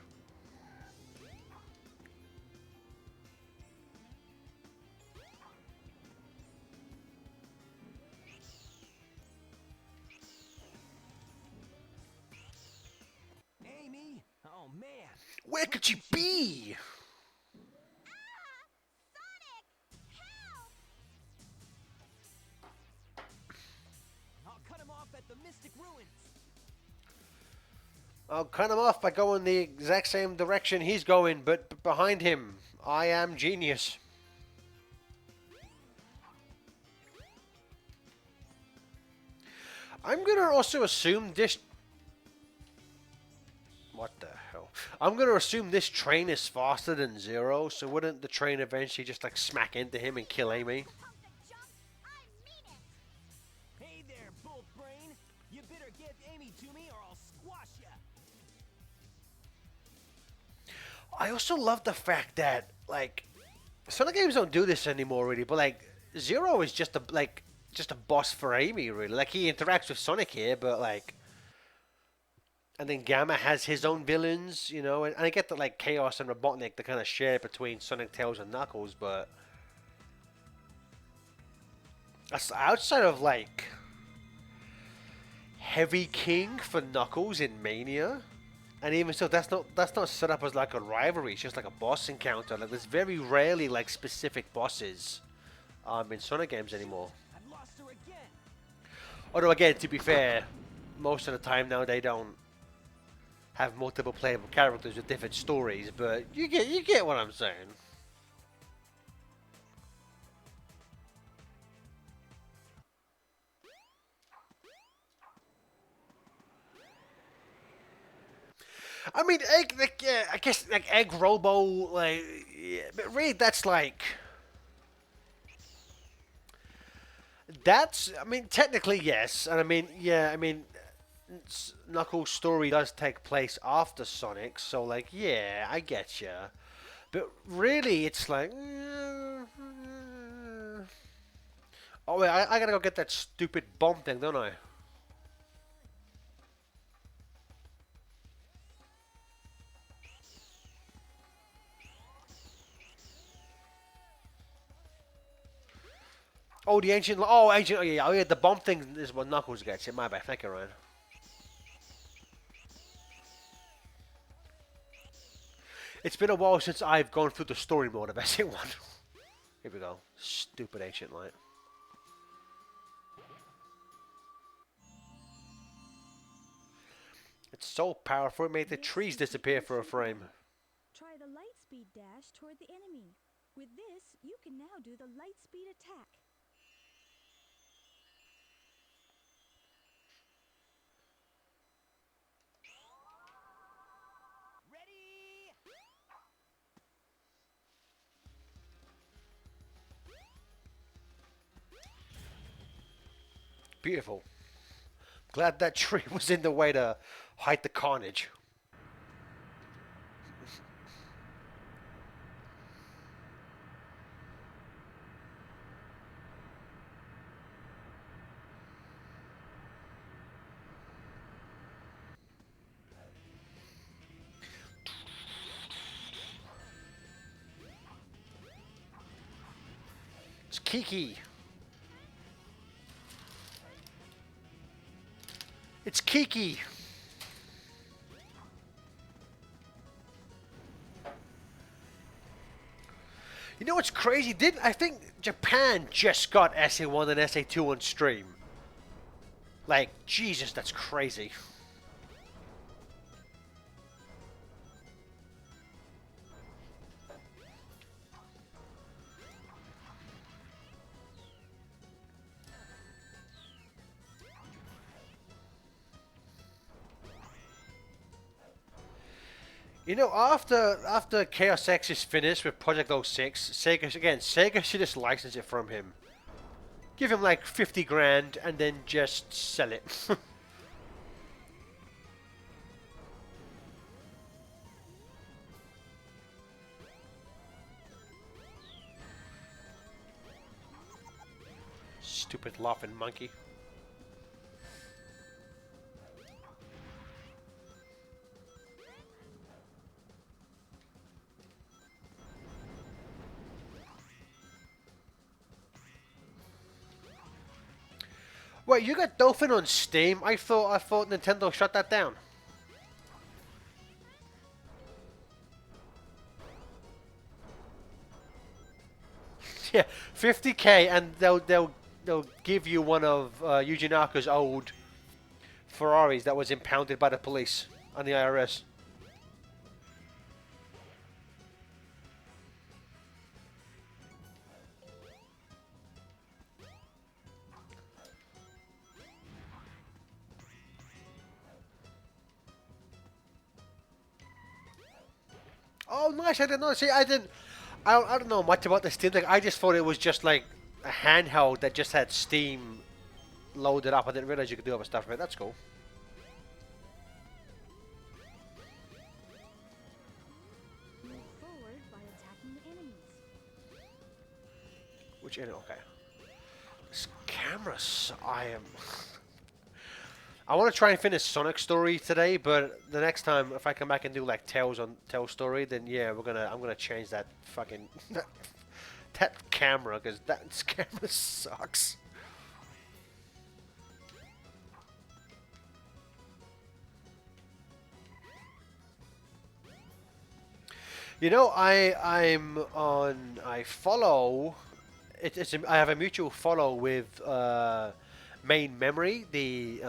Amy? Oh man. Where could she be? I'll cut him off at the Mystic Ruins. I'll cut him off by going the exact same direction he's going, but behind him, I am genius. I'm gonna also assume this. What the hell? I'm gonna assume this train is faster than Zero, so wouldn't the train eventually just like smack into him and kill Amy? Hey there, Bolt Brain. You better get Amy to me or I'll squash ya. I also love the fact that like Sonic games don't do this anymore really, but like Zero is just a boss for Amy really. Like he interacts with Sonic here, but like and then Gamma has his own villains, you know, and I get that like Chaos and Robotnik they kind of share between Sonic, Tails, and Knuckles, but outside of like Heavy King for Knuckles in Mania, and even so, that's not set up as like a rivalry. It's just like a boss encounter. Like there's very rarely like specific bosses in Sonic games anymore. I've lost her again. Although again, to be fair, most of the time now they don't have multiple playable characters with different stories. But you get what I'm saying. I mean, I guess like Egg Robo, like, yeah, but really that's like. That's, I mean, technically yes, and I mean, yeah, I mean, Knuckles' story does take place after Sonic, so like, yeah, I get you, but really, it's like, oh wait, I gotta go get that stupid bomb thing, don't I? Oh, the ancient, ancient, oh yeah, the bomb thing is what Knuckles gets. My bad, thank you, Ryan. It's been a while since I've gone through the story mode of SA1. Here we go. Stupid ancient light. It's so powerful it made the trees disappear for a frame. Try the lightspeed dash toward the enemy. With this, you can now do the lightspeed attack. Ready? Beautiful. Glad that tree was in the way to hide the carnage. It's Kiki. It's Kiki. You know what's crazy? Didn't I think Japan just got SA1 and SA2 on stream? Like, Jesus, that's crazy. You know, after Chaos X is finished with Project 06, Sega should just license it from him. Give him like 50 grand and then just sell it. Stupid laughing monkey. Wait, you got Dolphin on Steam? I thought Nintendo shut that down. Yeah, 50K, and they'll give you one of Yuji Naka's old Ferraris that was impounded by the police and the IRS. Oh, nice! I didn't know. See, I don't know much about the Steam Deck. I just thought it was just like a handheld that just had Steam loaded up. I didn't realize you could do other stuff with it. That's cool. Move forward by attacking the enemies. Which enemy? Okay. This camera. I am. I want to try and finish Sonic Story today, but the next time if I come back and do like Tales Story, then yeah, I'm gonna change that fucking that camera because that camera sucks. You know, I follow. I have a mutual follow with Main Memory, the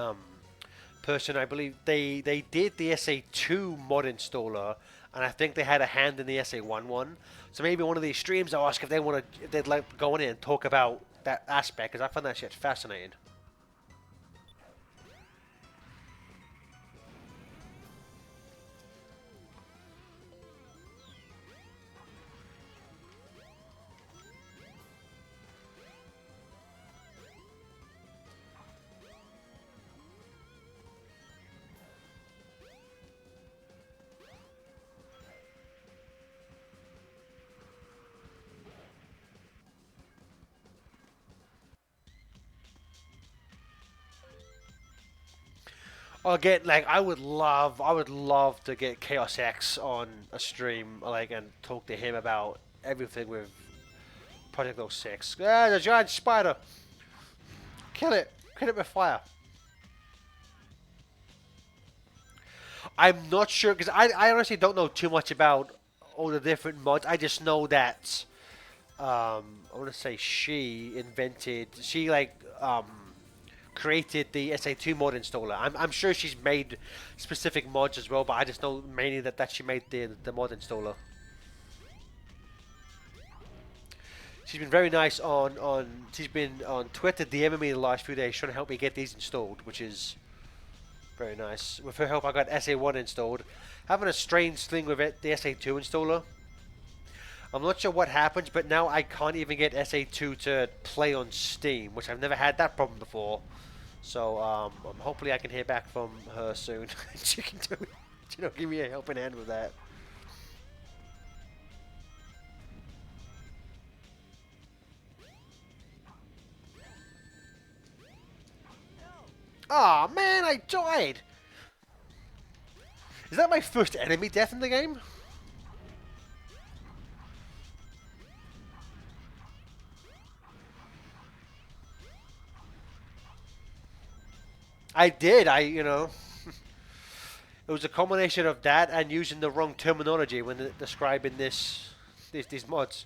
person. I believe they did the SA2 mod installer, and I think they had a hand in the SA1 one. So maybe one of these streams I'll ask if they'd like go in and talk about that aspect because I find that shit fascinating. Again, like I would love to get Chaos X on a stream, like, and talk to him about everything with Project 06. Ah, the giant spider! Kill it with fire. I'm not sure because I honestly don't know too much about all the different mods. I just know that I want to say she created the SA2 mod installer. I'm sure she's made specific mods as well, but I just know mainly that she made the mod installer. She's been very nice she's been on Twitter DMing me the last few days trying to help me get these installed, which is very nice. With her help I got SA1 installed. Having a strange thing with it, the SA2 installer. I'm not sure what happens, but now I can't even get SA2 to play on Steam, which I've never had that problem before. So hopefully I can hear back from her soon. She can give me a helping hand with that. Aw, man, I died! Is that my first enemy death in the game? I did, it was a combination of that and using the wrong terminology when describing these mods.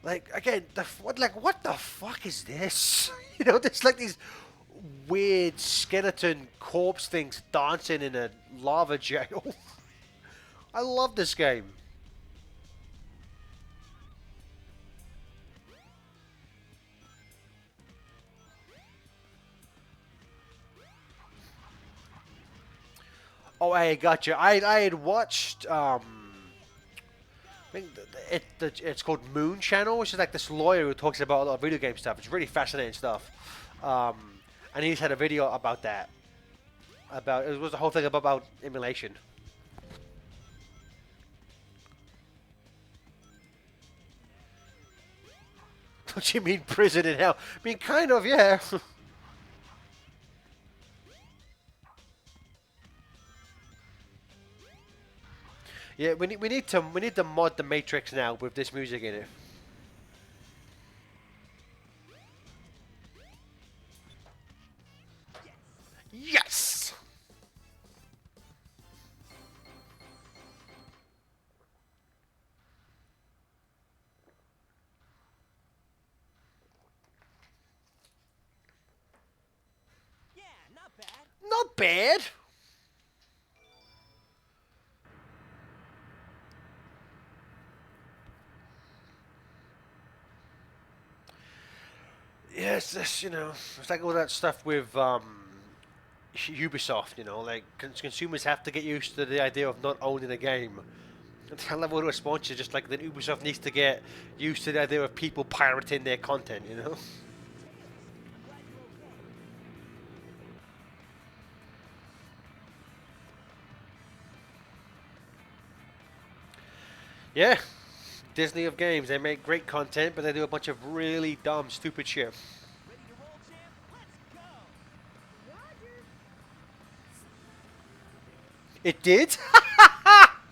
Like again, what the fuck is this? There's like these weird skeleton corpse things dancing in a lava jail. I love this game. Oh, I gotcha. I had watched I think it's called Moon Channel, which is like this lawyer who talks about a lot of video game stuff. It's really fascinating stuff. And he's had a video about that. It was the whole thing about emulation. What you mean prison in hell? I mean, kind of, yeah. Yeah, we need to mod the Matrix now with this music in it. Yes. Yeah, not bad. Not bad. Yeah, it's this, you know, it's like all that stuff with Ubisoft, you know, like consumers have to get used to the idea of not owning a game. And I love all the response is just like that Ubisoft needs to get used to the idea of people pirating their content, you know? I'm glad you're okay. Yeah, Disney of games, they make great content, but they do a bunch of really dumb, stupid shit. Ready to roll, champ? Let's go! Roger. It did?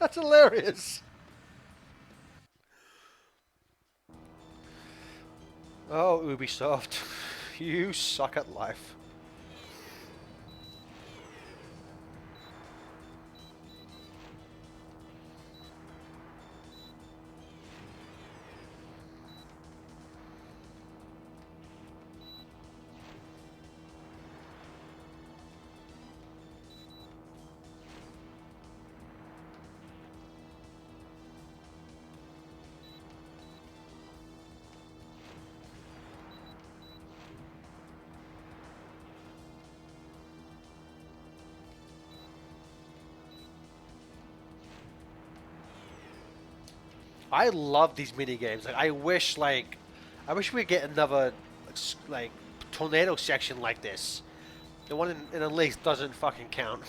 That's hilarious. Oh, Ubisoft, you suck at life. I love these mini games. Like, I wish we'd get another, like, tornado section like this. The one in the lakes doesn't fucking count.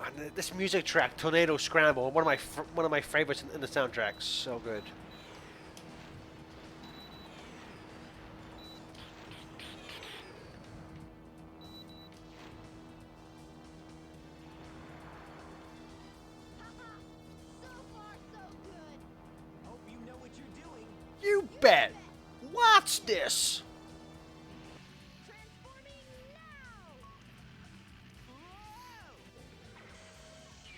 And this music track, Tornado Scramble, one of my favorites in the soundtrack. So good. Haha. So far, so good. Hope you know what you're doing. You bet. Watch this. Transforming now. Let's do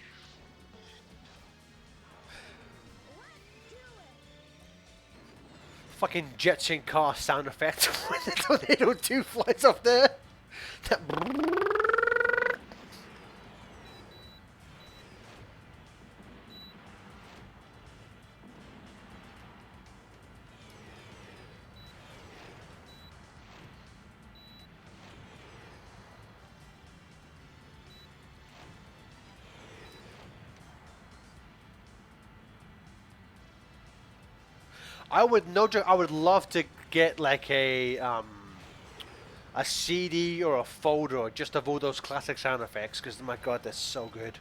it. Fucking Jetson car sound effect when the Tornado 2 flies up there. That I would no joke. I would love to get like a CD or a folder just of all those classic sound effects because my god, they're so good.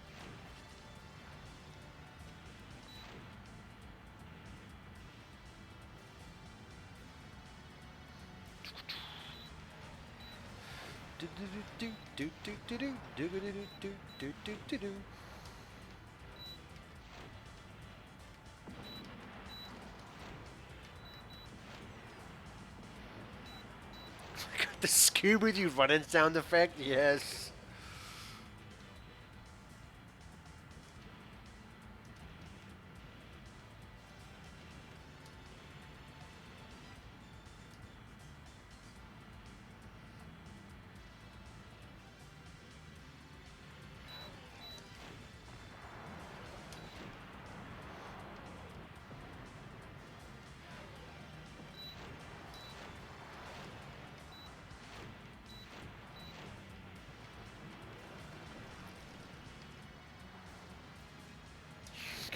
The Scooby-Doo running sound effect, yes.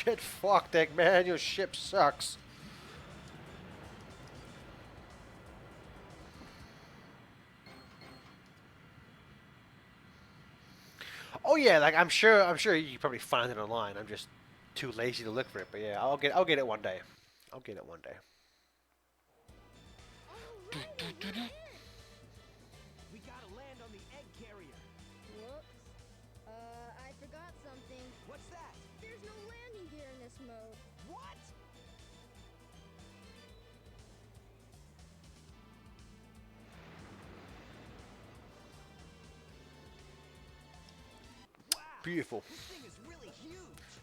Get fucked, Eggman. Your ship sucks. Oh yeah, like I'm sure you can probably find it online. I'm just too lazy to look for it. But yeah, I'll get it one day. I'll get it one day. Alrighty, we're in. We gotta land on the egg carrier. Whoops. I forgot something. What's that? There's no landing gear in this mode. What? Wow. Beautiful. This thing is really huge.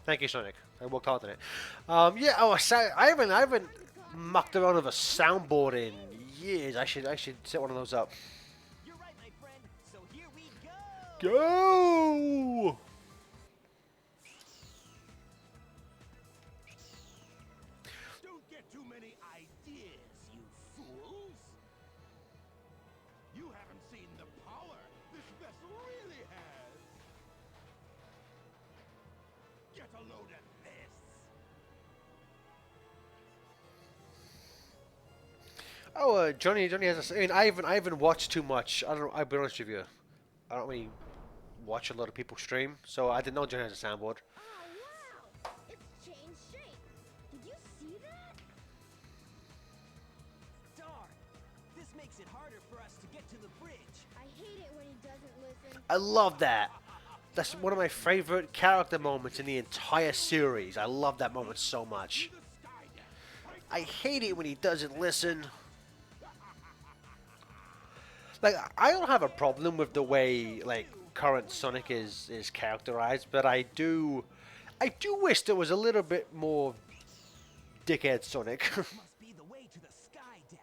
Thank you, Sonic. I worked hard on it. Yeah. Oh, I haven't mucked around with a soundboard in years. I should set one of those up. You're right, my friend. So here we Go! Don't get too many ideas, you fools! You haven't seen the power this vessel really has! Get a load of this! Oh, Johnny has a. I mean, I haven't watched too much. I don't. I'll be honest with you. I don't really watch a lot of people stream, so I didn't know Johnny has a soundboard. Oh, wow! It's changed shape. Did you see that? Darn! This makes it harder for us to get to the bridge. I hate it when he doesn't listen. I love that. That's one of my favorite character moments in the entire series. I love that moment so much. I hate it when he doesn't listen. Like, I don't have a problem with the way, like, current Sonic is characterized, but I do wish there was a little bit more dickhead Sonic. Must be the way to the sky deck.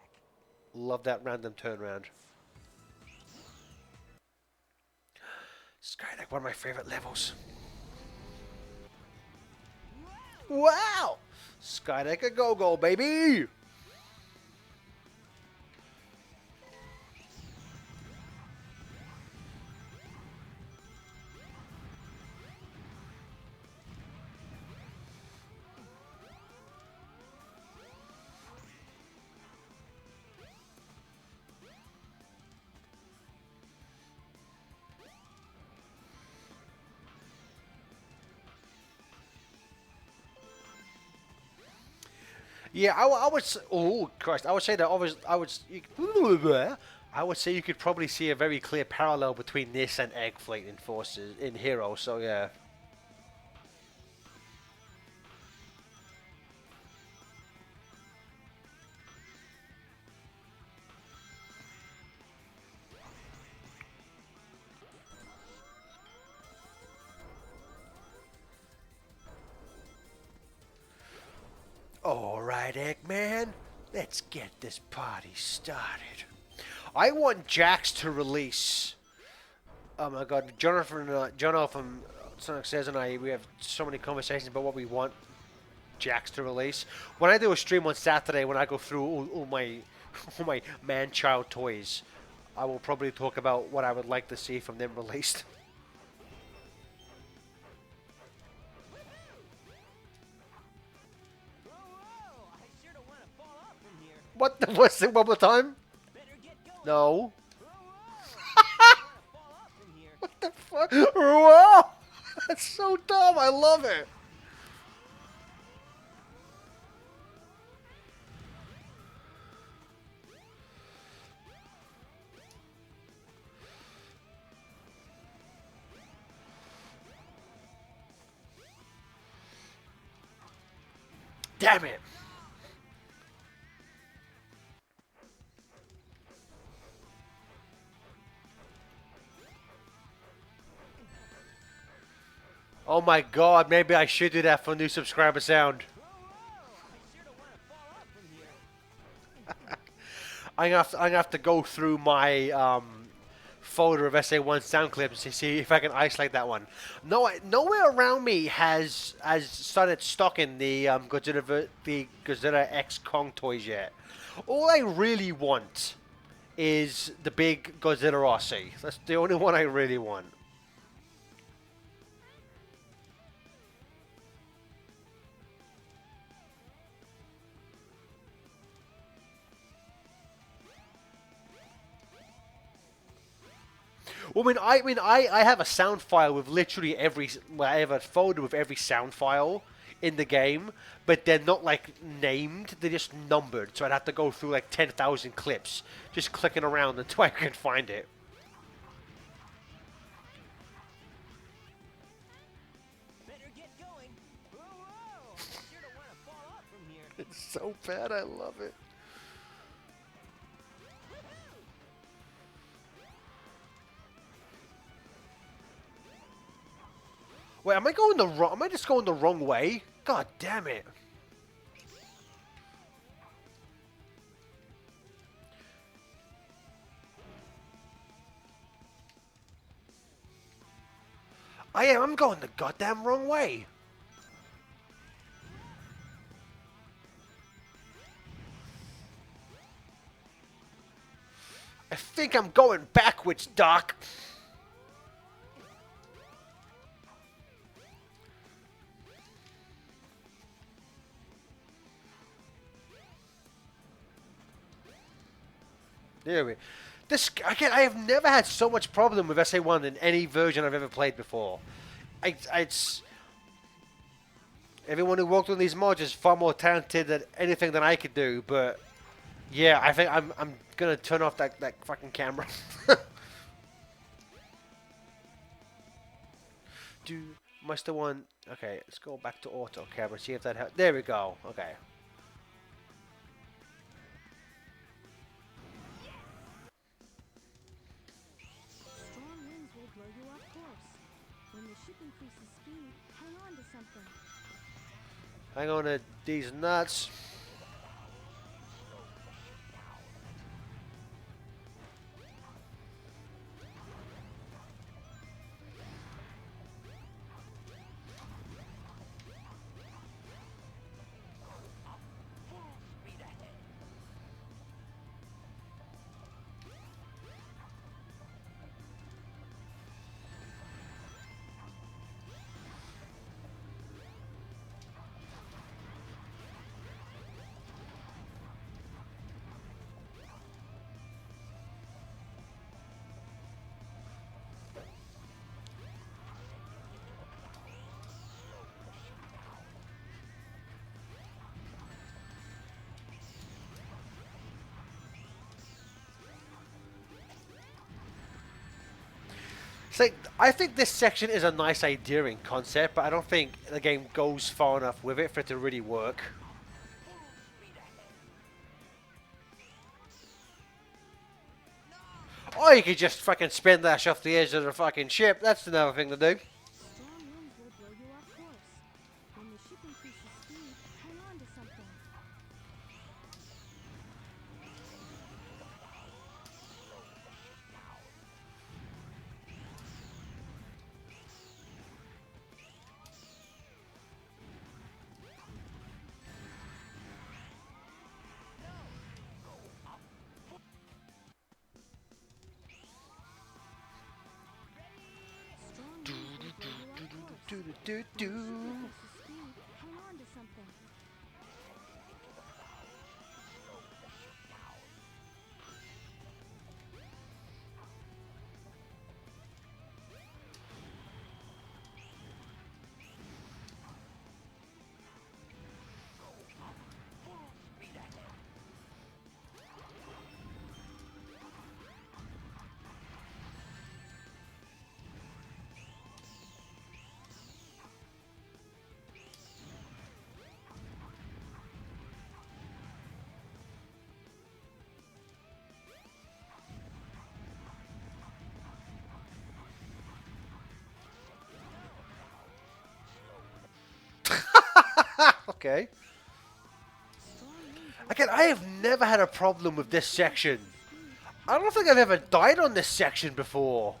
Love that random turnaround. Skydeck, one of my favorite levels. Wow! Skydeck a go-go, baby! Yeah, I would. Oh Christ! I would say that I would say you could probably see a very clear parallel between this and Egg Fleet in Forces in Hero. So yeah. All right, Eggman, let's get this party started. I want Jax to release. Oh my God, Jonathan from Sonic Says and I, we have so many conversations about what we want Jax to release. When I do a stream on Saturday, when I go through all my all my man-child toys, I will probably talk about what I would like to see from them released. Whoa, whoa! I sure don't want to fall off from here. What the? What's it? One more time? Better get going. No. Whoa, whoa! I don't want to fall off from here. What the fuck? Whoa! That's so dumb. I love it. Damn it. Oh my God, maybe I should do that for new subscriber sound. Whoa, whoa! I sure don't want to fall off from here. I'm gonna have to go through my folder of SA1 sound clips to see if I can isolate that one. No, nowhere around me has started stocking the Godzilla X Kong toys yet. All I really want is the big Godzilla Rossi. That's the only one I really want. I have a sound file with literally I have a folder with every sound file in the game, but they're not like named, they're just numbered. So I'd have to go through like 10,000 clips, just clicking around until I can find it. Better get going. Whoa, whoa! I sure don't want to fall off from here. It's so bad, I love it. Wait, am I going the wrong? Am I just going the wrong way? God damn it! I am. I'm going the goddamn wrong way. I think I'm going backwards, Doc. There we. This again. I have never had so much problem with SA1 in any version I've ever played before. It's everyone who worked on these mods is far more talented at anything than I could do. But yeah, I think I'm gonna turn off that fucking camera. Do must have one. Okay, let's go back to auto camera. See if that helps. There we go. Okay. Strong winds will blow you off course. When the ship increases speed, hang on to something. Hang on to these nuts. It's like, I think this section is a nice idea in concept, but I don't think the game goes far enough with it for it to really work. Or you could just fucking spin dash off the edge of the fucking ship. That's another thing to do. Strong winds will blow you off course. When the ship increases speed, hang on to something. Strong winds will blow you off course. Do do When do the ship do. increases speed, hang on to something. Okay. Strong winds will Again, I have never had a problem with this section. I don't think I've ever died on this section before.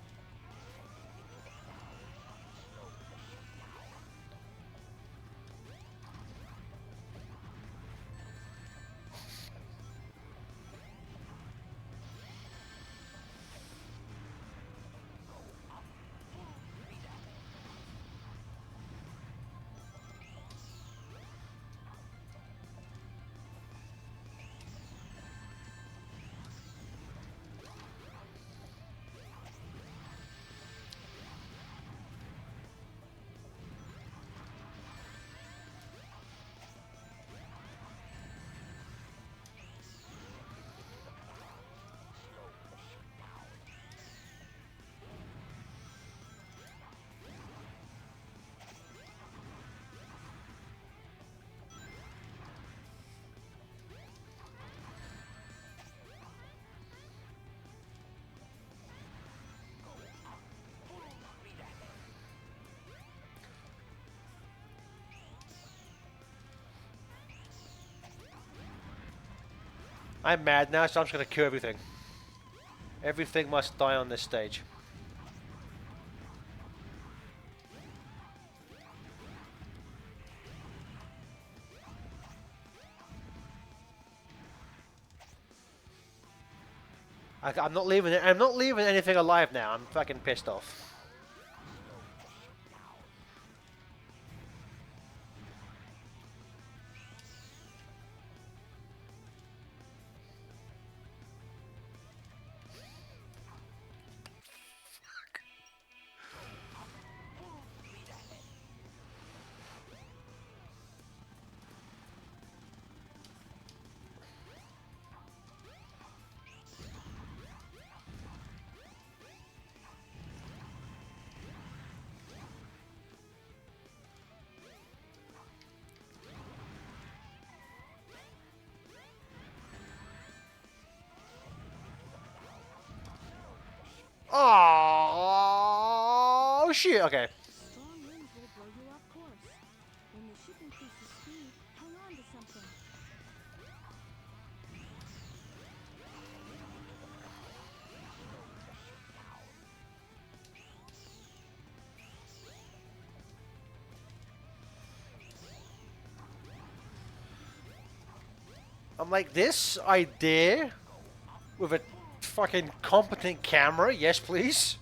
I'm mad now, so I'm just gonna kill everything. Everything must die on this stage. I'm not leaving it. I'm not leaving anything alive now. I'm fucking pissed off. Oh shit! Okay. Strong winds will blow you off course. When the ship increases speed, hang on to something. I'm like, this idea with a fucking competent camera, yes please.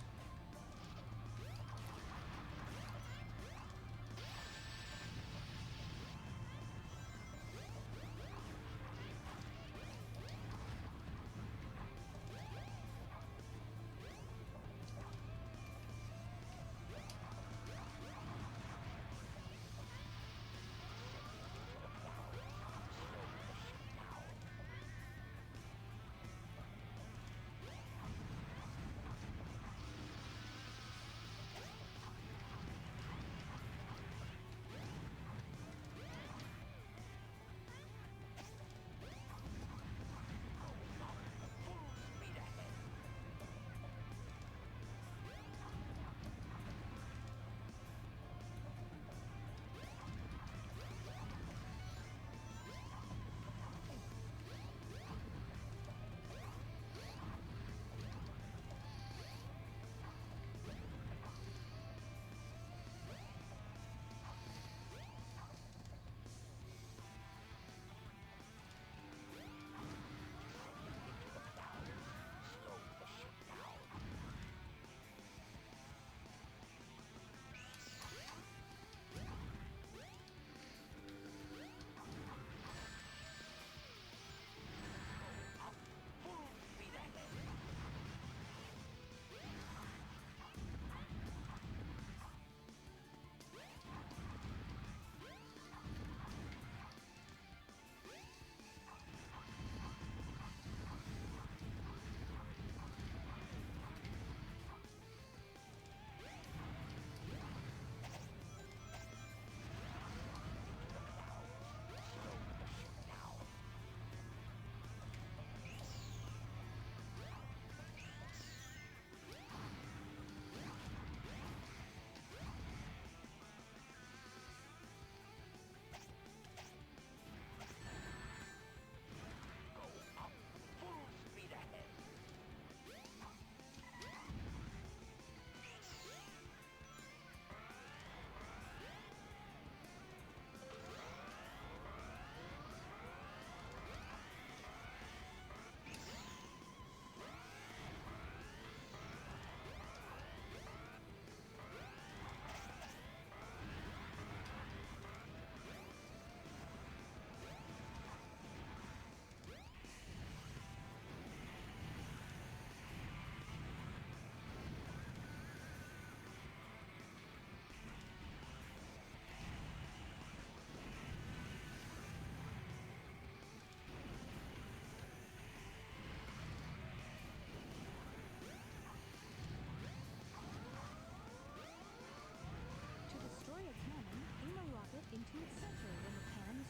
To destroy a cannon, aim a rocket into its center when the cannon is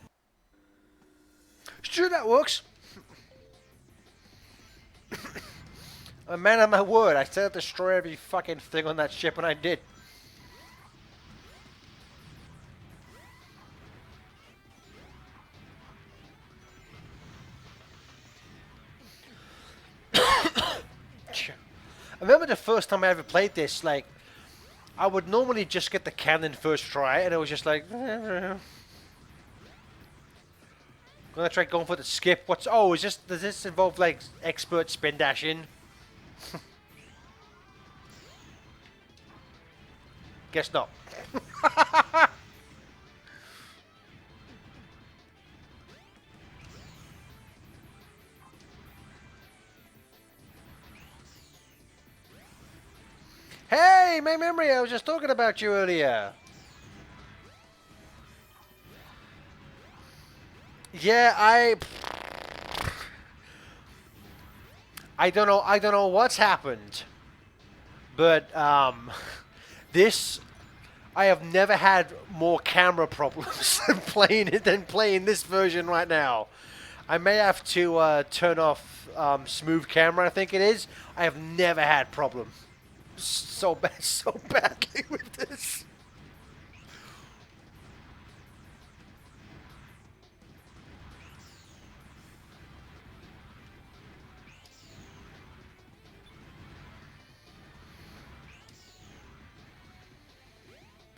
Sure, that works. A man of my word, I said I'd destroy every fucking thing on that ship, and I did. I remember the first time I ever played this, like, I would normally just get the cannon first try, and it was just like, when I tried going for the skip, does this involve, like, expert spin dashing? Guess not. Hey, my memory, I was just talking about you earlier. Yeah, I don't know what's happened. But this I have never had more camera problems than playing this version right now. I may have to turn off smooth camera, I think it is. I have never had problem so bad, so badly with this.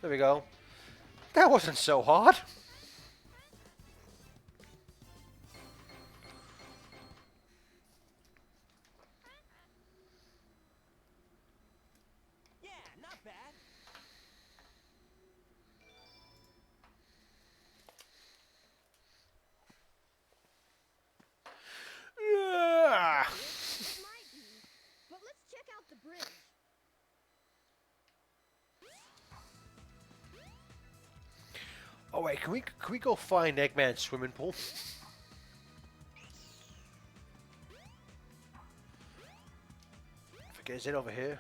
There we go. That wasn't so hard. Yeah, not bad. Ah. This might be, but let's check out the bridge. Oh wait, can we go find Eggman's swimming pool? Okay, is it over here?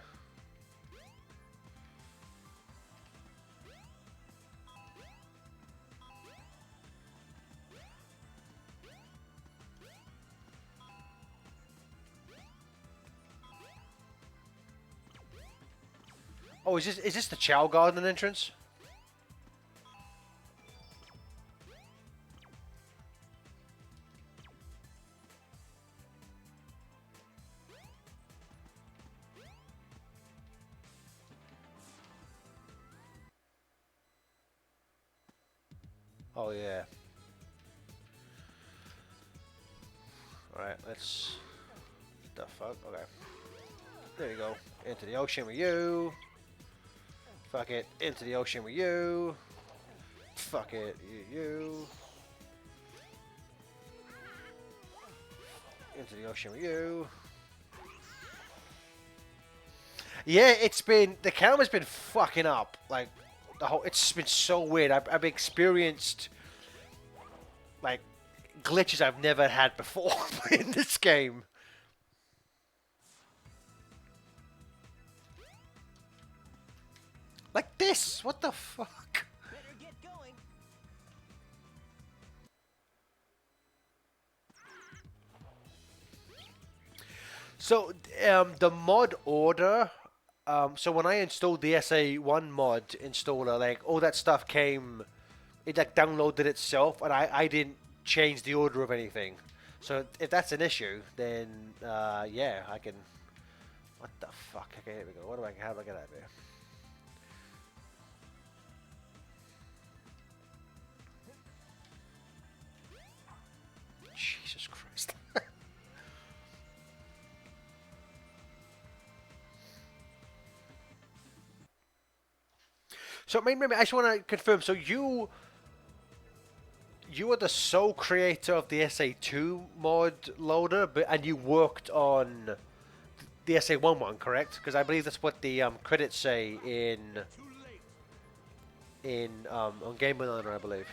Oh, is this the Chow Garden entrance? Oh yeah. Alright, let's... The fuck? Okay. There you go. Into the ocean with you. Fuck it. Into the ocean with you. Fuck it. You. Into the ocean with you. Yeah, it's been... The camera's been fucking up. Like, the whole... It's been so weird. I've experienced... Like, glitches I've never had before in this game. Like this! What the fuck? Better get going. So, the mod order... so when I installed the SA1 mod installer, like, all that stuff came... It, like, downloaded itself, and I didn't change the order of anything. So, if that's an issue, then, yeah, I can... What the fuck? Okay, here we go. How do I get out of here? Jesus Christ. So, maybe I just want to confirm. So, you are the sole creator of the SA2 mod loader, and you worked on the SA1 one, correct? Because I believe that's what the credits say on Game Banana, I believe.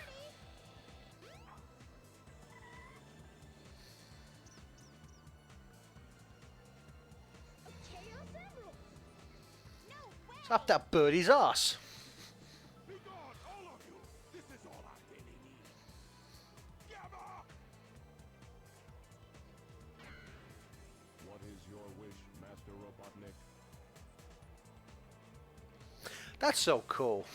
Chaos Emerald. No way. It's up that birdie's ass. Be gone, all of you! This is all I really need. Gather! What is your wish, Master Robotnik? That's so cool.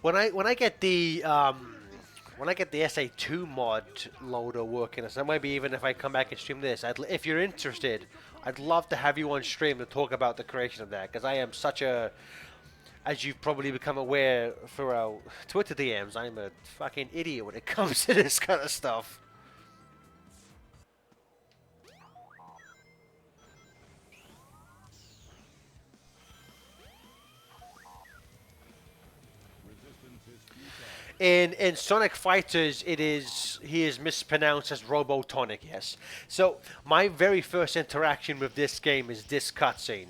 When I get the SA2 mod loader working, so maybe even if I come back and stream this, if you're interested, I'd love to have you on stream to talk about the creation of that, because I am such a as you've probably become aware through our Twitter DMs, I'm a fucking idiot when it comes to this kind of stuff. Resistance is futile. In Sonic Fighters, he is mispronounced as Robotonic. Yes. So my very first interaction with this game is this cutscene.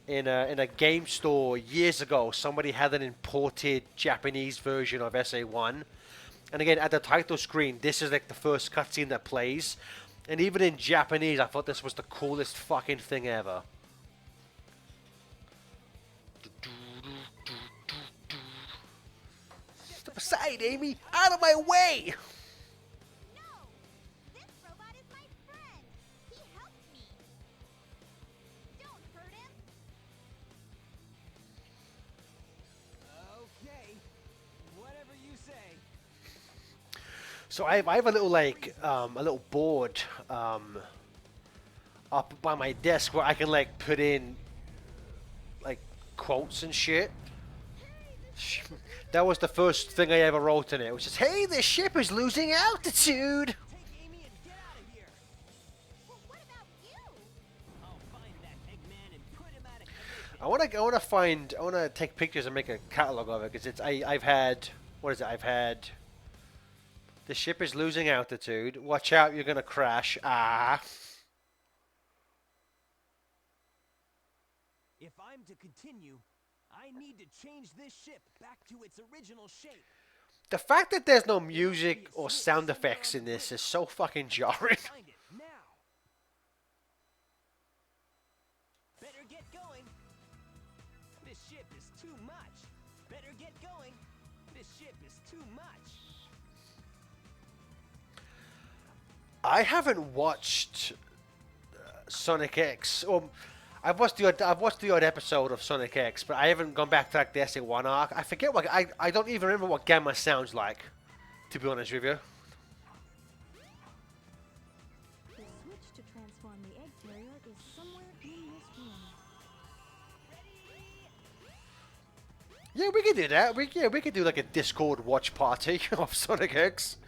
In a game store years ago, somebody had an imported Japanese version of SA1, and again at the title screen, this is like the first cutscene that plays, and even in Japanese, I thought this was the coolest fucking thing ever. Step aside, Amy! Out of my way! No! This robot is my friend! He helped me! Don't hurt him! Okay. Whatever you say. So I have a little like a little board up by my desk where I can like put in like quotes and shit. That was the first thing I ever wrote in it. It was just, "Hey, the ship is losing altitude." Take Amy and get out of here. Well, what about you? I'll find that Eggman and put him out of commission. I want to take pictures and make a catalog of it because I've had, what is it? I've had, the ship is losing altitude. Watch out, you're gonna crash. Ah. If I'm to continue, I need to change this ship back to its original shape. The fact that there's no music or sound effects in this is so fucking jarring. Find it now. Better get going. This ship is too much. Better get going. This ship is too much. I haven't watched Sonic X. I've watched the odd episode of Sonic X, but I haven't gone back to like the SA1 arc. I forget what I don't even remember what Gamma sounds like, to be honest with you. The switch to transform the egg carrier is somewhere in this room. Yeah, we could do that. We could do like a Discord watch party of Sonic X.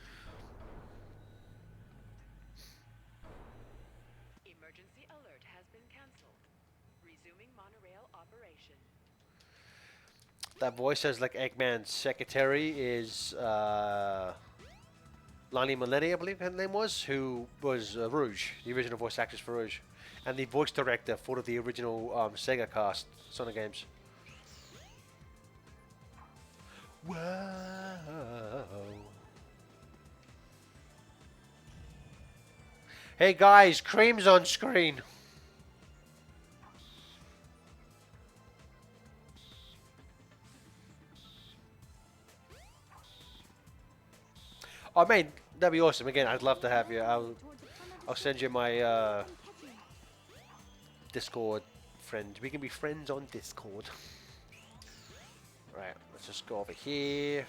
Emergency alert has been cancelled. Resuming monorail operation. That voice says like Eggman's secretary is Lani Millenni, I believe her name was, who was Rouge, the original voice actress for Rouge, and the voice director for the original Sega cast Sonic games. Whoa. Hey guys, Cream's on screen. Oh man, that'd be awesome. Again, I'd love to have you. I'll send you my Discord friend. We can be friends on Discord. Right, let's just go over here.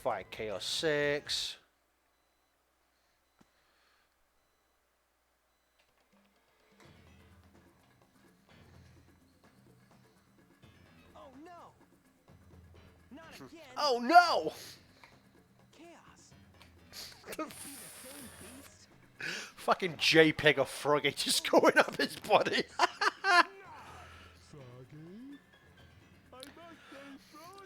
Fight Chaos 6. Oh no! Not again! Oh no! Chaos! Fucking JPEG of Froggy just going up his body.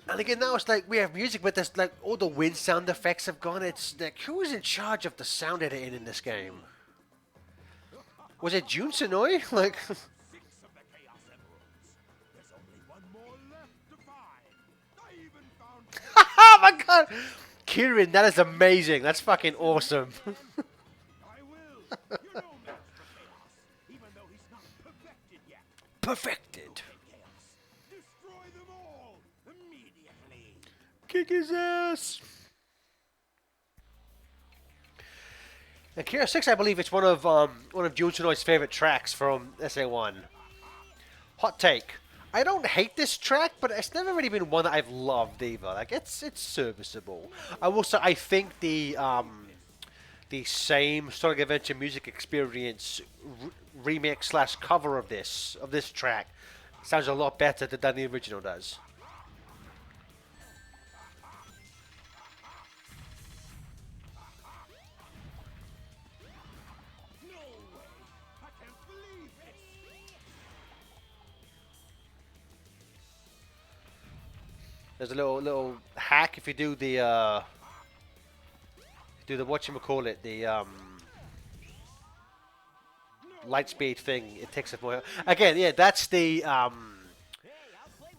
And again, now it's like we have music, but there's like all the wind sound effects have gone. It's like, who is in charge of the sound editing in this game? Was it Jun Senoi? Like, 6 of the Chaos Emeralds. There's only one more left to find. I even found oh my god, Kieran, that is amazing. That's fucking awesome. I will. You know Master Chaos, even though he's not perfected yet. Perfected. Chaos, destroy them all immediately. Kick his ass. And Kira 6, I believe it's one of Jun Senoi's favorite tracks from SA1. Hot take. I don't hate this track, but it's never really been one that I've loved either. Like it's serviceable. I will say I think the same Sonic Adventure music experience remix / cover of this track sounds a lot better than the original does. There's a little hack if you do the whatchamacallit, the light speed thing. It takes it more. Again, yeah, that's the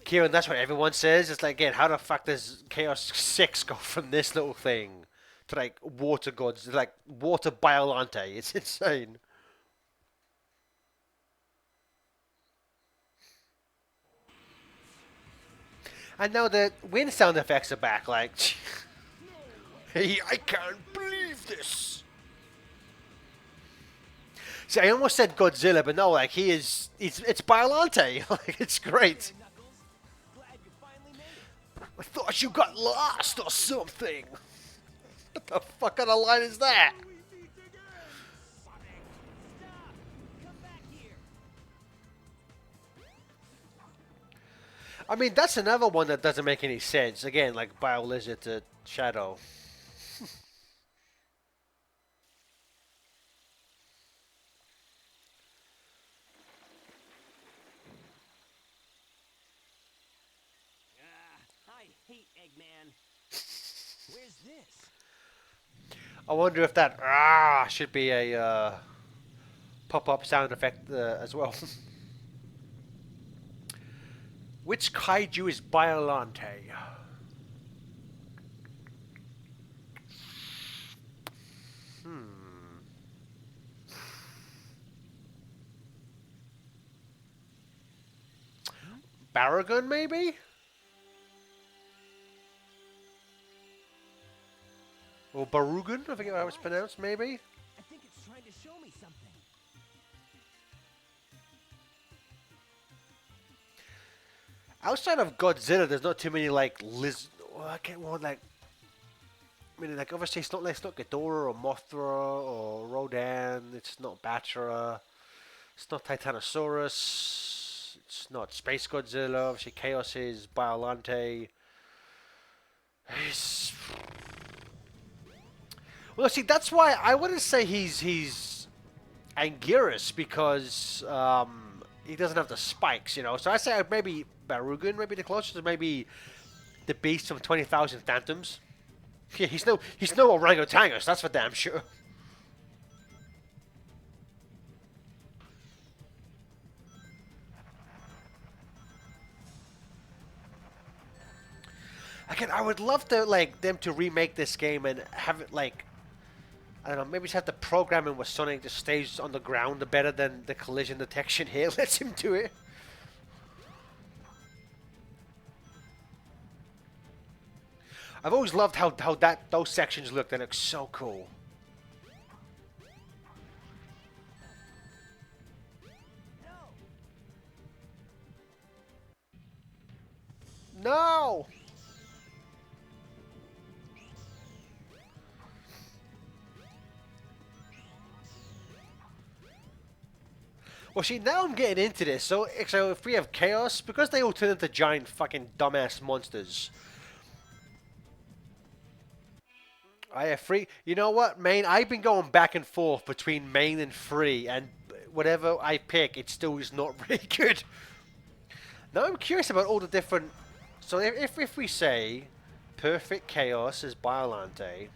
Kieran, that's what everyone says. It's like, again, how the fuck does Chaos 6 go from this little thing to like water gods, like water Biolante? It's insane. And now the wind sound effects are back, like, hey, I can't believe this. See, I almost said Godzilla, but no, like, it's Biolante. Like, it's great. Knuckles, glad you finally made it. I thought you got lost or something. What the fuck kind of line is that? Stop! Come back here. I mean, that's another one that doesn't make any sense. Again, like Bio-Lizard to Shadow. I hate Eggman. Where's this? I wonder if that should be a pop-up sound effect as well. Which kaiju is Biolante? Baragon, maybe? Or Barugan, I think how it's pronounced, maybe? I think it's trying to show me something. Outside of Godzilla, there's not too many, like, I can't want, like... I mean, like, obviously it's not Ghidorah or Mothra or Rodan. It's not Batra. It's not Titanosaurus. It's not Space Godzilla. Obviously Chaos is Biolante. Well, see, that's why I wouldn't say he's Anguirus because he doesn't have the spikes, you know. So I say maybe Barugan, maybe the closest, maybe the Beast from 20,000 Phantoms. Yeah, he's no Orangutangus, that's for damn sure. Again, I would love to them to remake this game and have it like, I don't know, maybe just have the programming where Sonic just stays on the ground better than the collision detection here lets him do it. I've always loved how those sections look. They look so cool. No! Well, see, now I'm getting into this. So if we have Chaos, because they all turn into giant fucking dumbass monsters. I have free. You know what, Main? I've been going back and forth between Main and free, and whatever I pick, it still is not really good. Now I'm curious about all the different. So if we say Perfect Chaos is Biolante,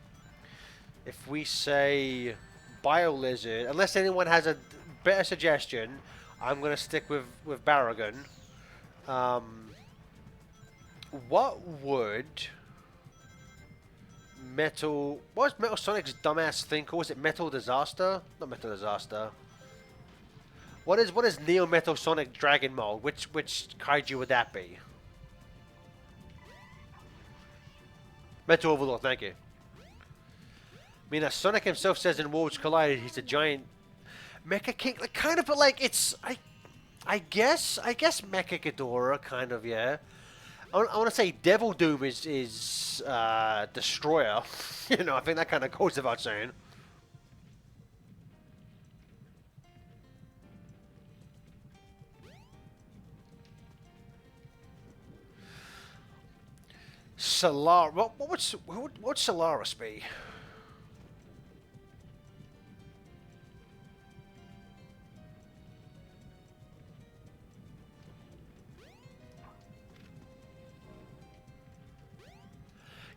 if we say Bio-Lizard, unless anyone has a better suggestion, I'm gonna stick with Baragon. What would Metal? What was Metal Sonic's dumbass thing called? Was it Metal Disaster? Not Metal Disaster. What is Neo Metal Sonic Dragon Mode? Which kaiju would that be? Metal Overlord. Thank you. I mean, as Sonic himself says in Worlds Collided, he's a giant Mecha King. Like, kind of, but like it's I guess Mecha Ghidorah, kind of, yeah. I want to say Devil Doom is Destroyer. You know, I think that kind of goes without saying. Solar. What would Solaris be?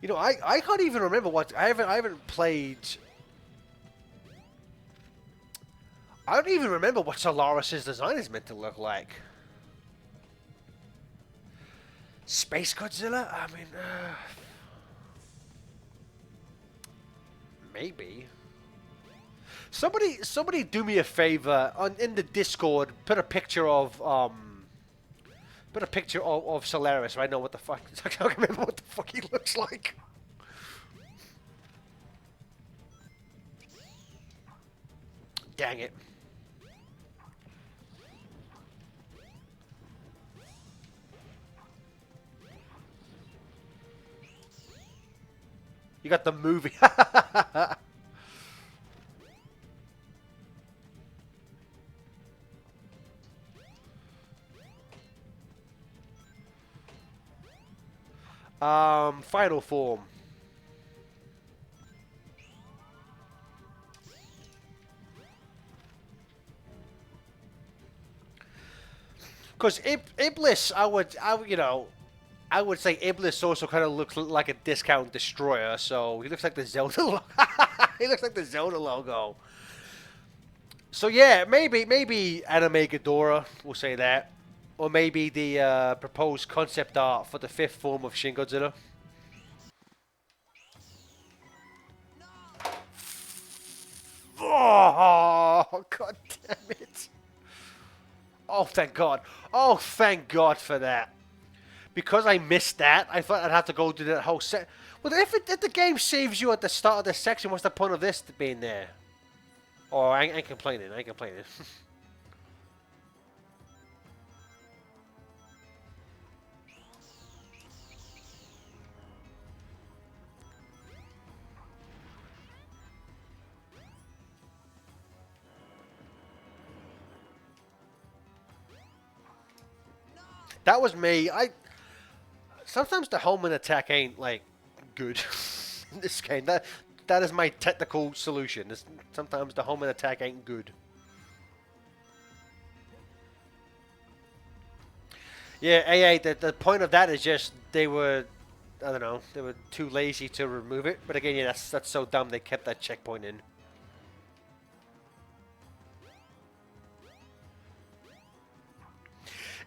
You know, I can't even remember what I haven't played. I don't even remember what Solaris's design is meant to look like. Space Godzilla? I mean, maybe. Somebody do me a favor in the Discord. Put a picture of Solaris. Right now, what the fuck? I can't remember what the fuck he looks like. Dang it. You got the movie. Final form. Because Iblis, I would say Iblis also kind of looks like a discount destroyer, so he looks like the Zelda logo. He looks like the Zelda logo. So yeah, maybe Anime Ghidorah, we'll say that. Or maybe the proposed concept art for the 5th form of Shin Godzilla. Oh, god damn it. Oh, thank God. Oh, thank God for that. Because I missed that, I thought I'd have to go do that whole set. Well, if the game saves you at the start of this section, what's the point of this being there? Oh, I ain't complaining. I ain't complaining. That was me. Sometimes the homing attack ain't like good in this game. That is my technical solution. Sometimes the homing attack ain't good. Yeah, AA. The point of that is just they were, I don't know, they were too lazy to remove it. But again, yeah, that's so dumb they kept that checkpoint in.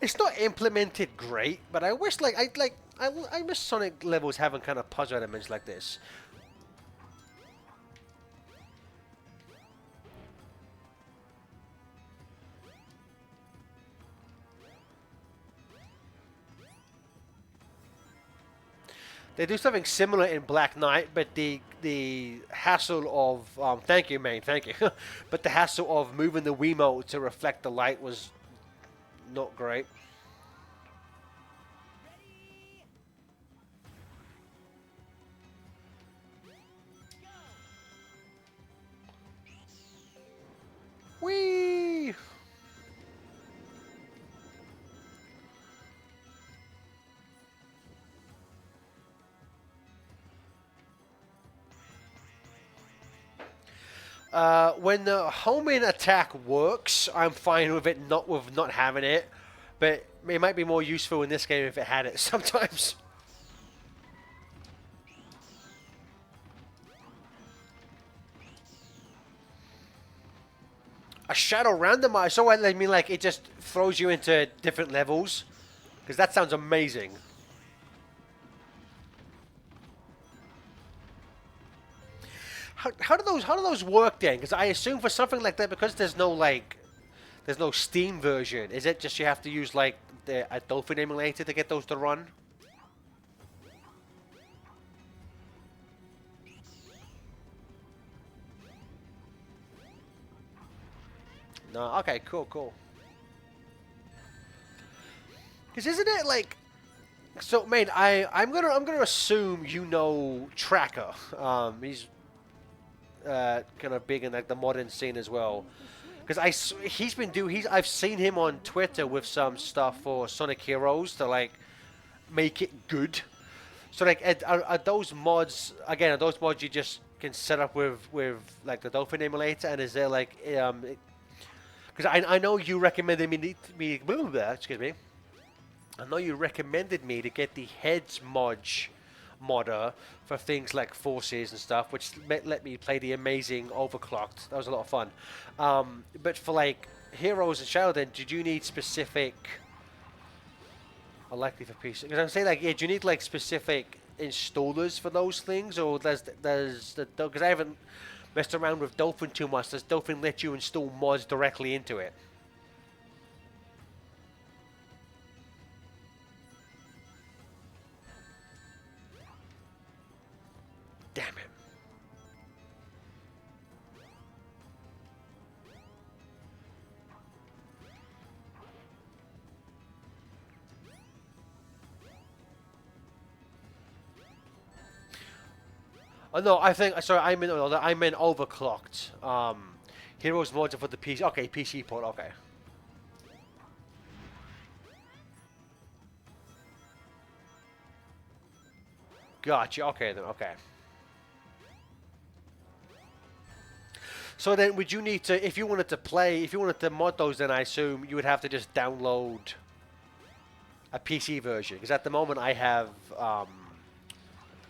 It's not implemented great, but I wish I miss Sonic levels having kind of puzzle elements like this. They do something similar in Black Knight, but the hassle of thank you, man, thank you. But the hassle of moving the Wiimote to reflect the light was not great. Whee! When the homing attack works, I'm fine with it, not having it. But it might be more useful in this game if it had it sometimes. A shadow randomizer. So I mean, like, it just throws you into different levels? Because that sounds amazing. How do those work then? Because I assume for something like that, because there's no Steam version. Is it just you have to use like a Dolphin emulator to get those to run? No. Okay. Cool. Because isn't it like? So, man, I'm gonna assume you know Tracker. He's kind of big in like the modern scene as well. Because I've seen him on Twitter with some stuff for Sonic Heroes to like make it good. So like, are those mods again? Are those mods you just can set up with like the Dolphin emulator? And is there like because I know you recommended me excuse me. I know you recommended me to get the Heads modder for things like forces and stuff, which let me play the amazing Overclocked. That was a lot of fun. But for like Heroes and Shadow, then did you need specific? Or likely for PC? Because I'm saying like, yeah, do you need like specific installers for those things, or there's the because I haven't messed around with Dolphin too much. Does Dolphin let you install mods directly into it? Damn it. Oh no, I think sorry. I meant overclocked. Heroes mods are for the PC. Okay, PC port. Okay. Gotcha. Okay then. Okay. So then, would you need to, if you wanted to play, if you wanted to mod those, then I assume you would have to just download a PC version. Because at the moment, I have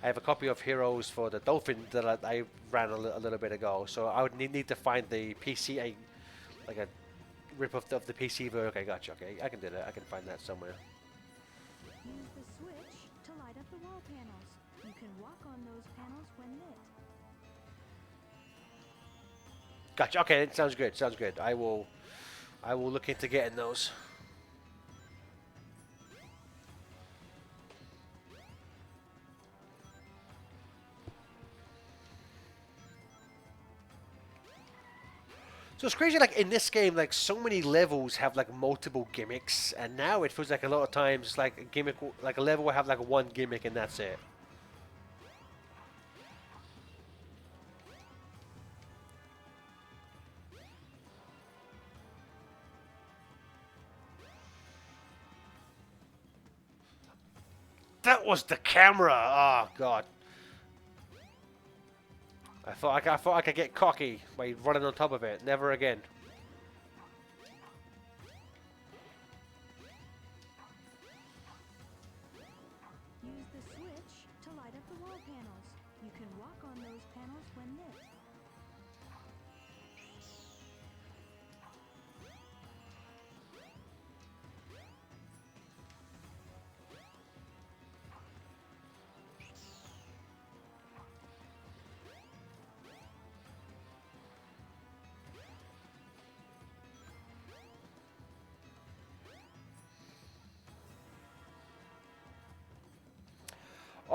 a copy of Heroes for the Dolphin that I ran a little bit ago. So I would need to find the PC, like a rip of the PC version. Okay, gotcha. Okay, I can do that. I can find that somewhere. Use the switch to light up the wall panels. You can walk on those panels when lit. Gotcha. Okay, it sounds good. Sounds good. I will look into getting those. So it's crazy, like in this game, like so many levels have like multiple gimmicks, and now it feels like a lot of times like a gimmick, like a level will have like one gimmick and that's it. That was the camera. Oh god. I thought I could get cocky by running on top of it. Never again. Use the switch to light up the wall panels. You can walk on those panels when lit.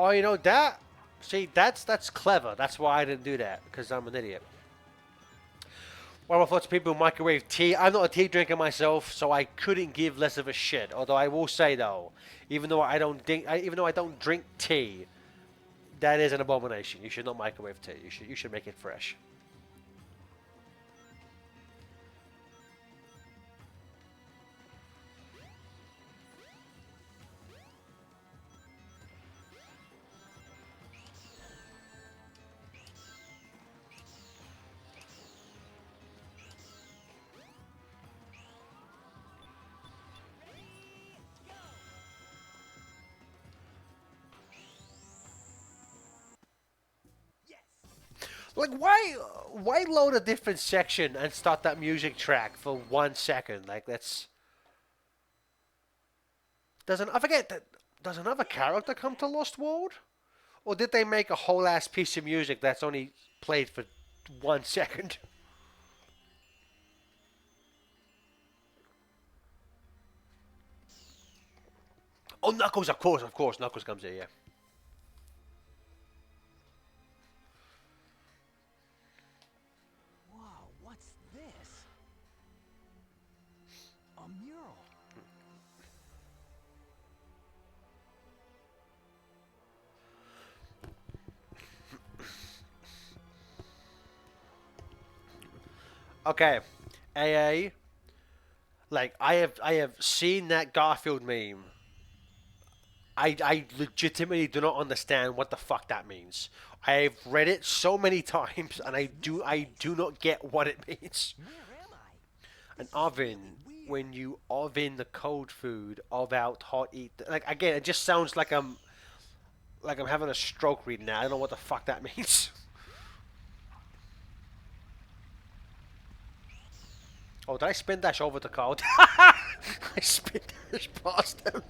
Oh, you know that? See, that's clever. That's why I didn't do that, because I'm an idiot. Well, I thought to people who microwave tea. I'm not a tea drinker myself, so I couldn't give less of a shit. Although I will say though, even though I don't drink tea, that is an abomination. You should not microwave tea. You should make it fresh. Like, why load a different section and start that music track for 1 second? Like, that's... I forget, does another character come to Lost World? Or did they make a whole ass piece of music that's only played for 1 second? Oh, Knuckles, of course, Knuckles comes here, yeah. Whoa, what's this? A mural. Okay, AA. Like I have seen that Garfield meme. I legitimately do not understand what the fuck that means. I've read it so many times and I do not get what it means. Where am I? An oven, when you oven the cold food of out hot eat, like again, it just sounds like like I'm having a stroke reading that. I don't know what the fuck that means. Oh, did I spin dash over the card? I spin dash past him.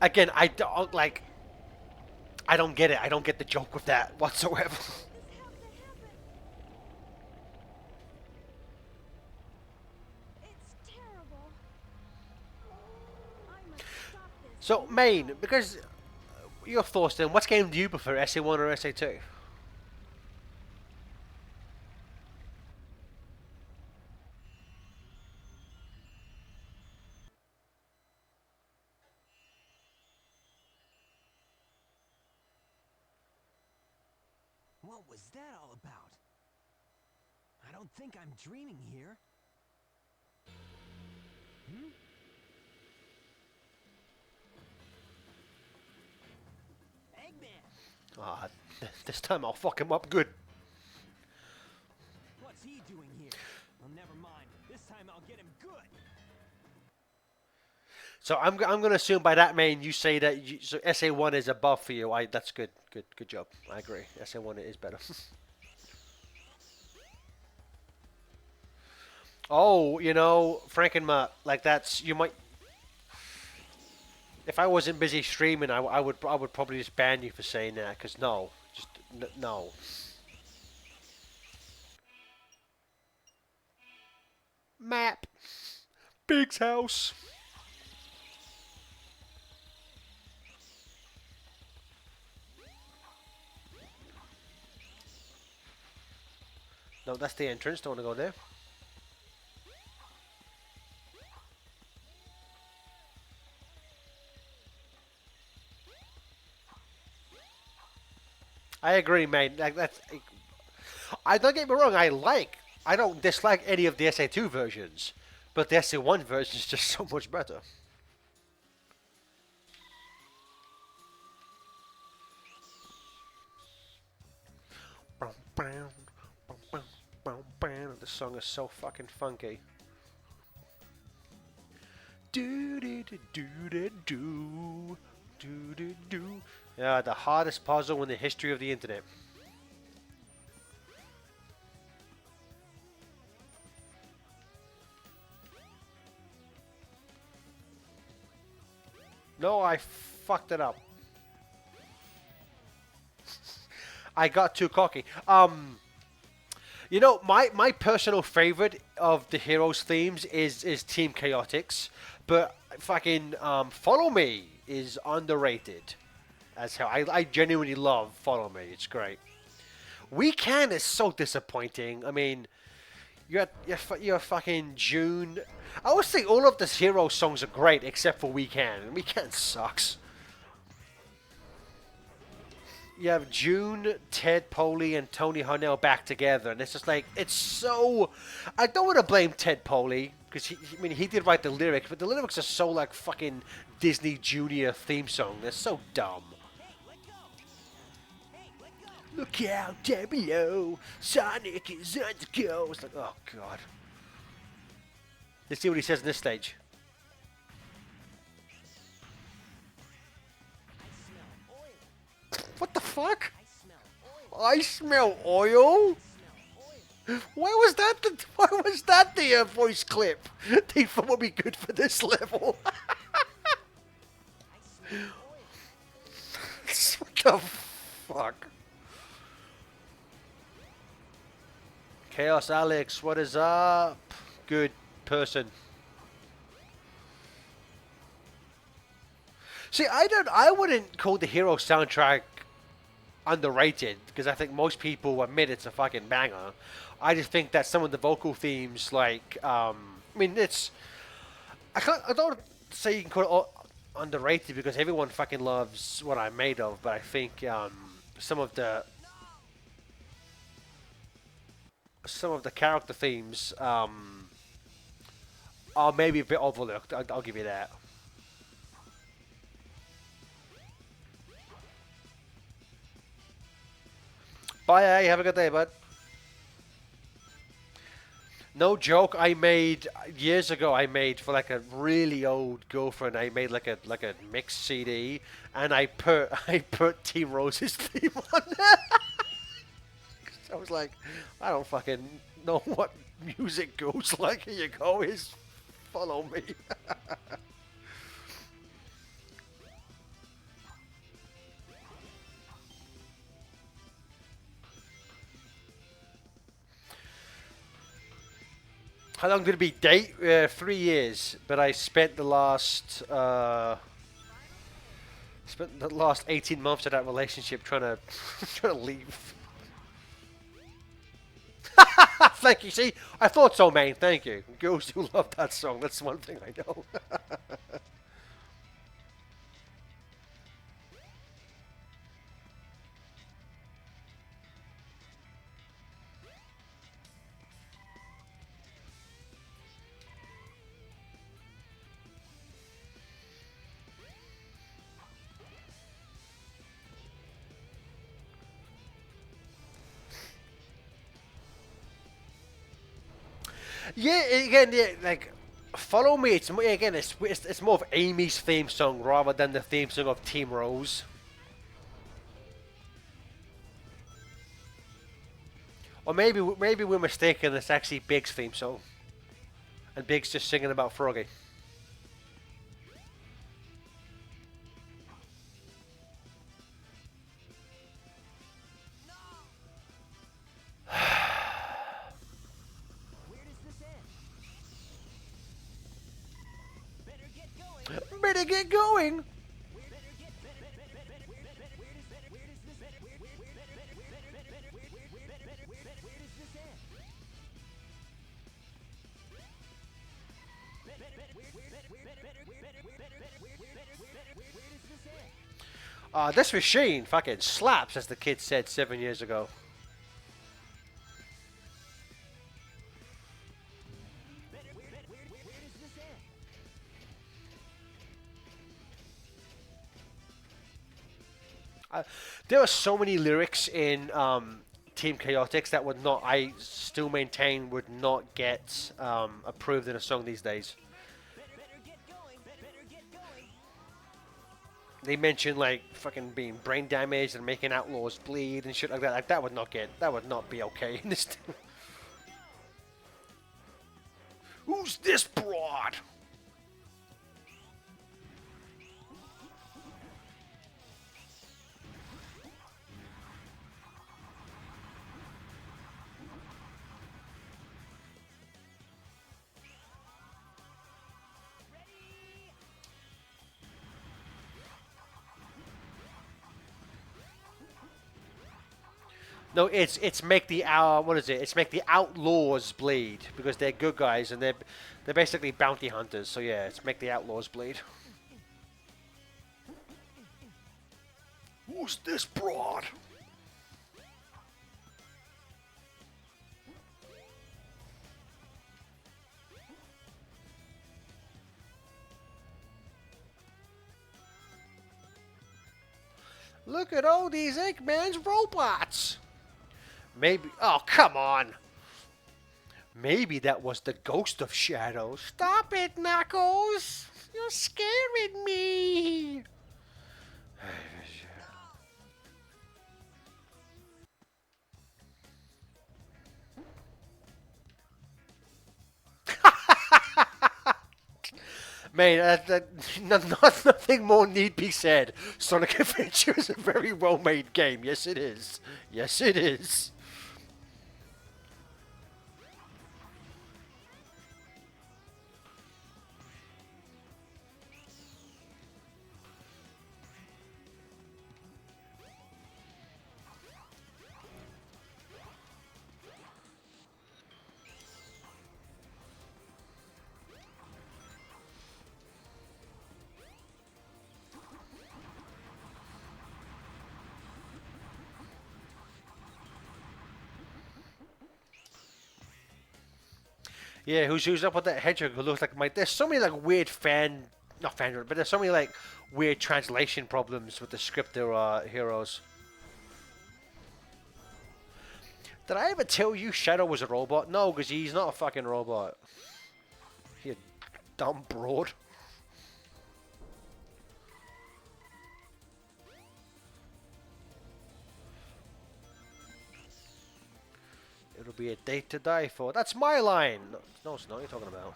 Again, I don't like. I don't get it. I don't get the joke with that whatsoever. This has to happen. It's terrible. I must stop this. So, Main, because your thoughts then, what game do you prefer, SA1 or SA2? What was that all about? I don't think I'm dreaming here. Hmm? Eggman! Ah, this time I'll fuck him up good. What's he doing here? Well, never mind. This time I'll get him good. So I'm gonna assume by that, Main, you say that so SA1 is above for you. That's good. Good job. I agree. SA1 is better. Oh, you know, Frankenmutt, like that's you might. If I wasn't busy streaming, I would probably just ban you for saying that, because no, just no. Map. Big's house. No, that's the entrance. Don't want to go there. I agree, mate. Like that's. I don't get me wrong. I don't dislike any of the SA2 versions, but the SA1 version is just so much better. The song is so fucking funky. Do do do do do do do do do. Yeah, the hardest puzzle in the history of the internet. No, I fucked it up. I got too cocky. You know, my personal favorite of the heroes themes is Team Chaotix, but fucking Follow Me is underrated. As hell. I genuinely love Follow Me. It's great. We Can is so disappointing. I mean, you're fucking June. I would say all of the hero songs are great except for We Can. We Can sucks. You have June, Ted Poley, and Tony Harnell back together, and it's just like it's so. I don't want to blame Ted Poley because I mean he did write the lyrics, but the lyrics are so like fucking Disney Junior theme song. They're so dumb. Look out down below, Sonic is on the go. It's like, oh god. Let's see what he says in this stage. What the fuck? I smell oil. Why was that the voice clip? They thought would be good for this level. What the fuck? Chaos Alex, what is up? Good person. See, I wouldn't call the Hero soundtrack underrated because I think most people admit it's a fucking banger. I just think that some of the vocal themes, like, I mean, I don't say you can call it underrated because everyone fucking loves what I'm made of, but I think some of the character themes are maybe a bit overlooked. I'll give you that. Bye, have a good day, bud. No joke, I made years ago. I made for like a really old girlfriend. I made like a mixed CD, and I put Team Rose's theme on there. I was like, I don't fucking know what music goes like. Here you go, is follow me. How long did it be? Date 3 years, but I spent the last 18 months of that relationship trying to trying to leave. Thank you. See, I thought so, man. Thank you. Girls do love that song. That's one thing I know. Yeah, again, yeah, like follow me. It's more of Amy's theme song rather than the theme song of Team Rose. Or maybe we're mistaken. It's actually Big's theme song, and Big's just singing about Froggy. Where does this end? Better get going. Better get going. This machine fucking slaps, as the kid said 7 years ago. There are so many lyrics in Team Chaotix that would not, I still maintain, would not get approved in a song these days. They mention like fucking being brain damaged and making outlaws bleed and shit like that. Like that would not be okay in this. Who's this broad? No, it's make the what is it? It's make the outlaws bleed because they're good guys and they're basically bounty hunters. So yeah, it's make the outlaws bleed. Who's this broad? Look at all these Eggman's robots. Maybe. Oh, come on. Maybe that was the ghost of Shadow. Stop it, Knuckles. You're scaring me. Man, nothing more need be said. Sonic Adventure is a very well-made game. Yes, it is. Yes, it is. Yeah, who's up with that hedgehog who looks like my... There's so many like weird not fan, but there's so many like weird translation problems with the script there are heroes. Did I ever tell you Shadow was a robot? No, because he's not a fucking robot. You dumb broad. It'll be a date to die for. That's my line! No, it's not. What are you talking about?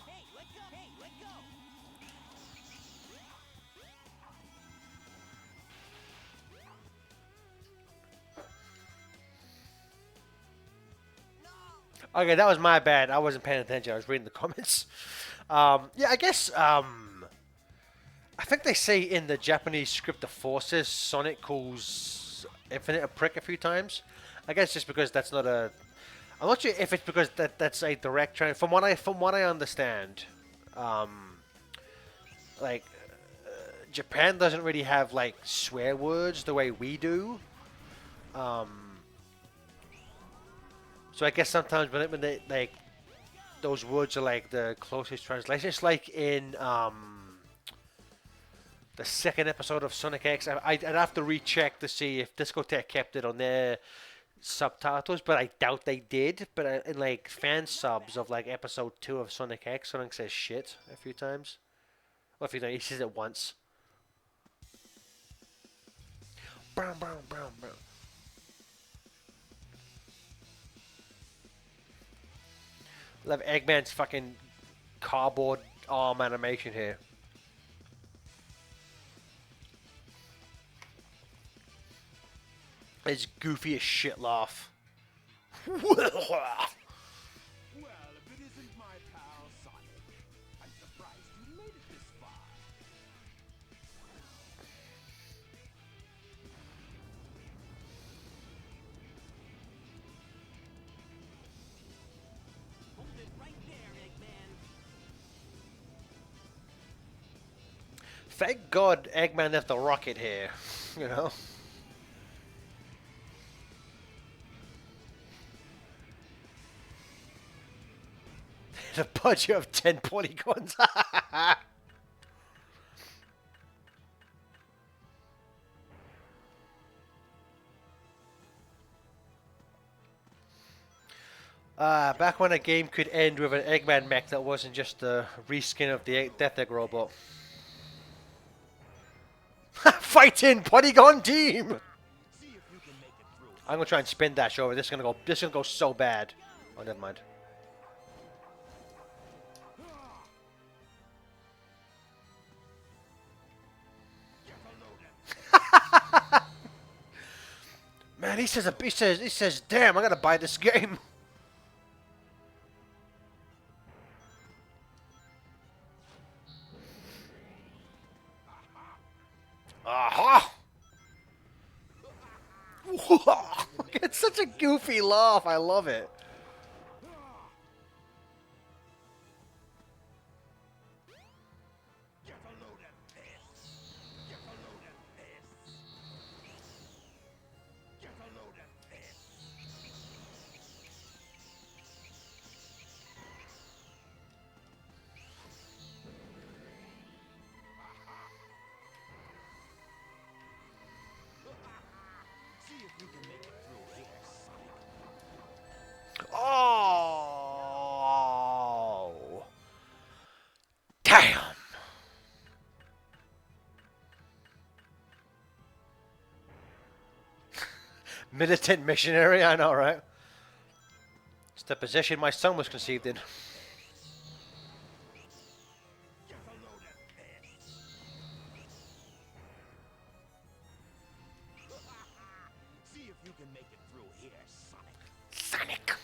Hey, let go! Hey, let go! Okay, that was my bad. I wasn't paying attention. I was reading the comments. Yeah, I guess. I think they say in the Japanese script of Forces, Sonic calls Infinite a prick a few times. I guess just because that's not a. I'm not sure if it's because that's a direct trend. From what I understand, like Japan doesn't really have like swear words the way we do. So I guess sometimes when they like those words are like the closest translation. It's like in the second episode of Sonic X. I'd have to recheck to see if Discotheque kept it on their subtitles, but I doubt they did. But in like fan subs of like episode 2 of Sonic X, Sonic says shit a few times. Well, if you know, he says it once. Brown, brown, brown, brown. Love Eggman's fucking cardboard arm animation here. It's goofy as shit laugh. Well, if it isn't my pal Sonic, I'm surprised you made it this far. Hold it right there, Eggman. Thank God Eggman left the rocket here, you know? A budget of 10 polygons. Back when a game could end with an Eggman mech that wasn't just a reskin of the Death Egg robot. Fighting Polygon Team! See if you can make it through. I'm gonna try and spin dash over. This is gonna go so bad. Oh, never mind. Man, he says, damn, I gotta buy this game. Aha! It's such a goofy laugh. I love it. Get a load of this. Get a load of this. Get a load of this. See if you can make it through here, Sonic. Oh. Damn. Militant missionary, I know, right? It's the position my son was conceived in. Get a load of this. See if you can make it through here, Sonic. Sonic.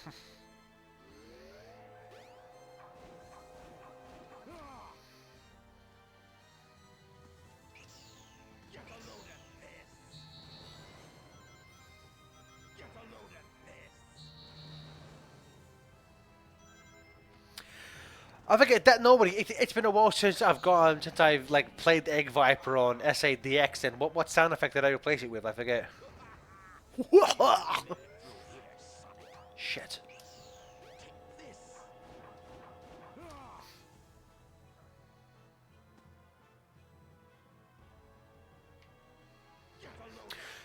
I forget that nobody. It's been a while since I've like played Egg Viper on SADX, and what sound effect did I replace it with? I forget. Shit.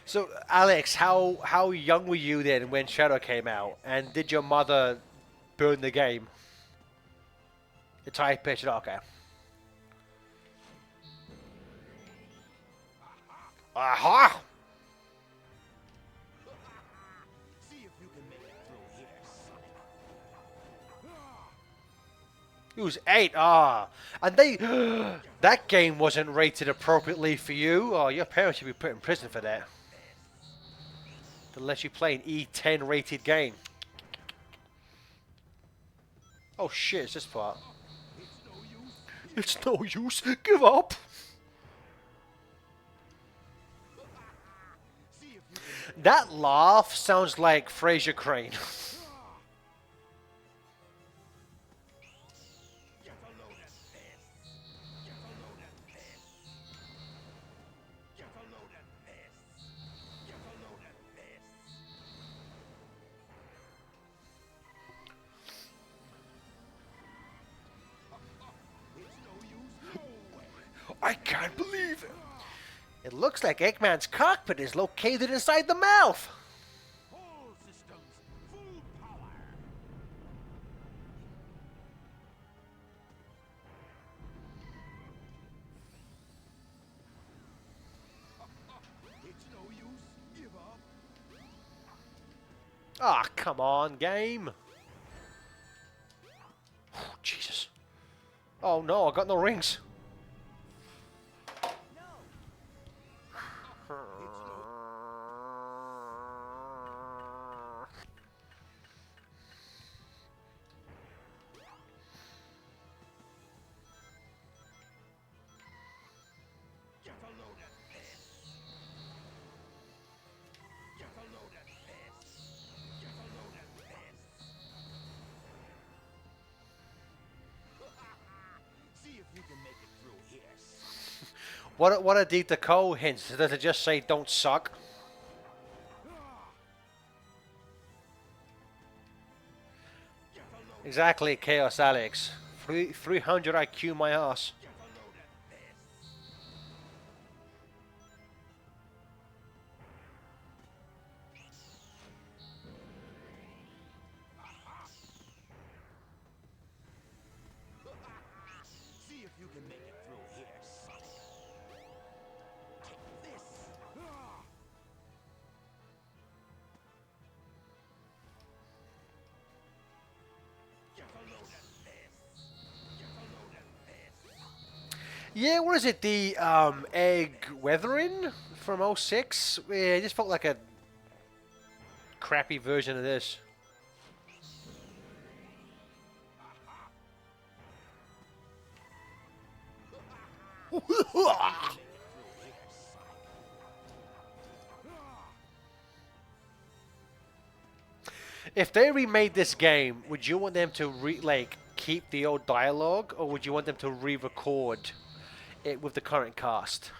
So, Alex, how young were you then when Shadow came out, and did your mother burn the game? The type pitch, okay. Aha! See if you can make it through here, Sonic. It was 8. Ah, and they that game wasn't rated appropriately for you. Oh, your parents should be put in prison for that. To let you play an E10 rated game. Oh shit! It's this part. It's no use. Give up. That laugh sounds like Fraser Crane. I can't believe it. It looks like Eggman's cockpit is located inside the mouth. All systems, full power. It's no use. Give up. Ah, come on, game. Jesus. Oh no, I got no rings. Get a load of this. Get a load of this. Get a load of this. See if you can make it through here. What are the code hints? Does it just say don't suck? Exactly, Chaos Alex. 300 IQ my ass. See if you can make it through here, Sonic. Take this. Get a load of this. Get a load of this. Yeah, what is it? The egg weathering from '06? Yeah, it just felt like a crappy version of this. If they remade this game, would you want them to keep the old dialogue, or would you want them to re-record it with the current cast?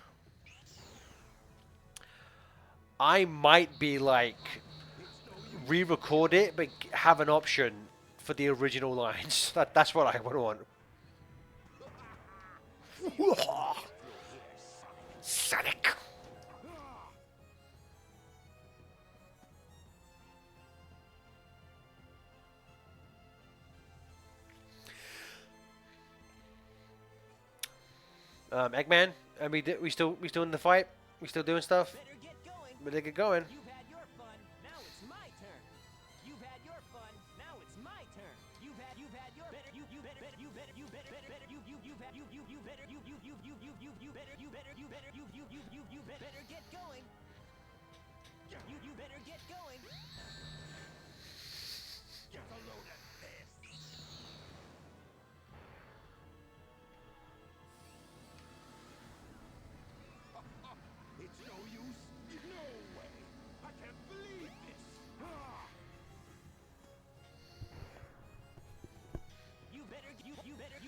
I might be like re-record it, but have an option for the original lines. That's what I would want. Sonic. Eggman, and we still in the fight. We still doing stuff. Better get going. Better get going. You've had your fun. Now it's my turn. You've had your fun. Now it's my turn. You've had your better. You better better. You better you better better. You better you better you better get going. You better get going. Get a load of this. It's no use. No way. I can't believe this. You better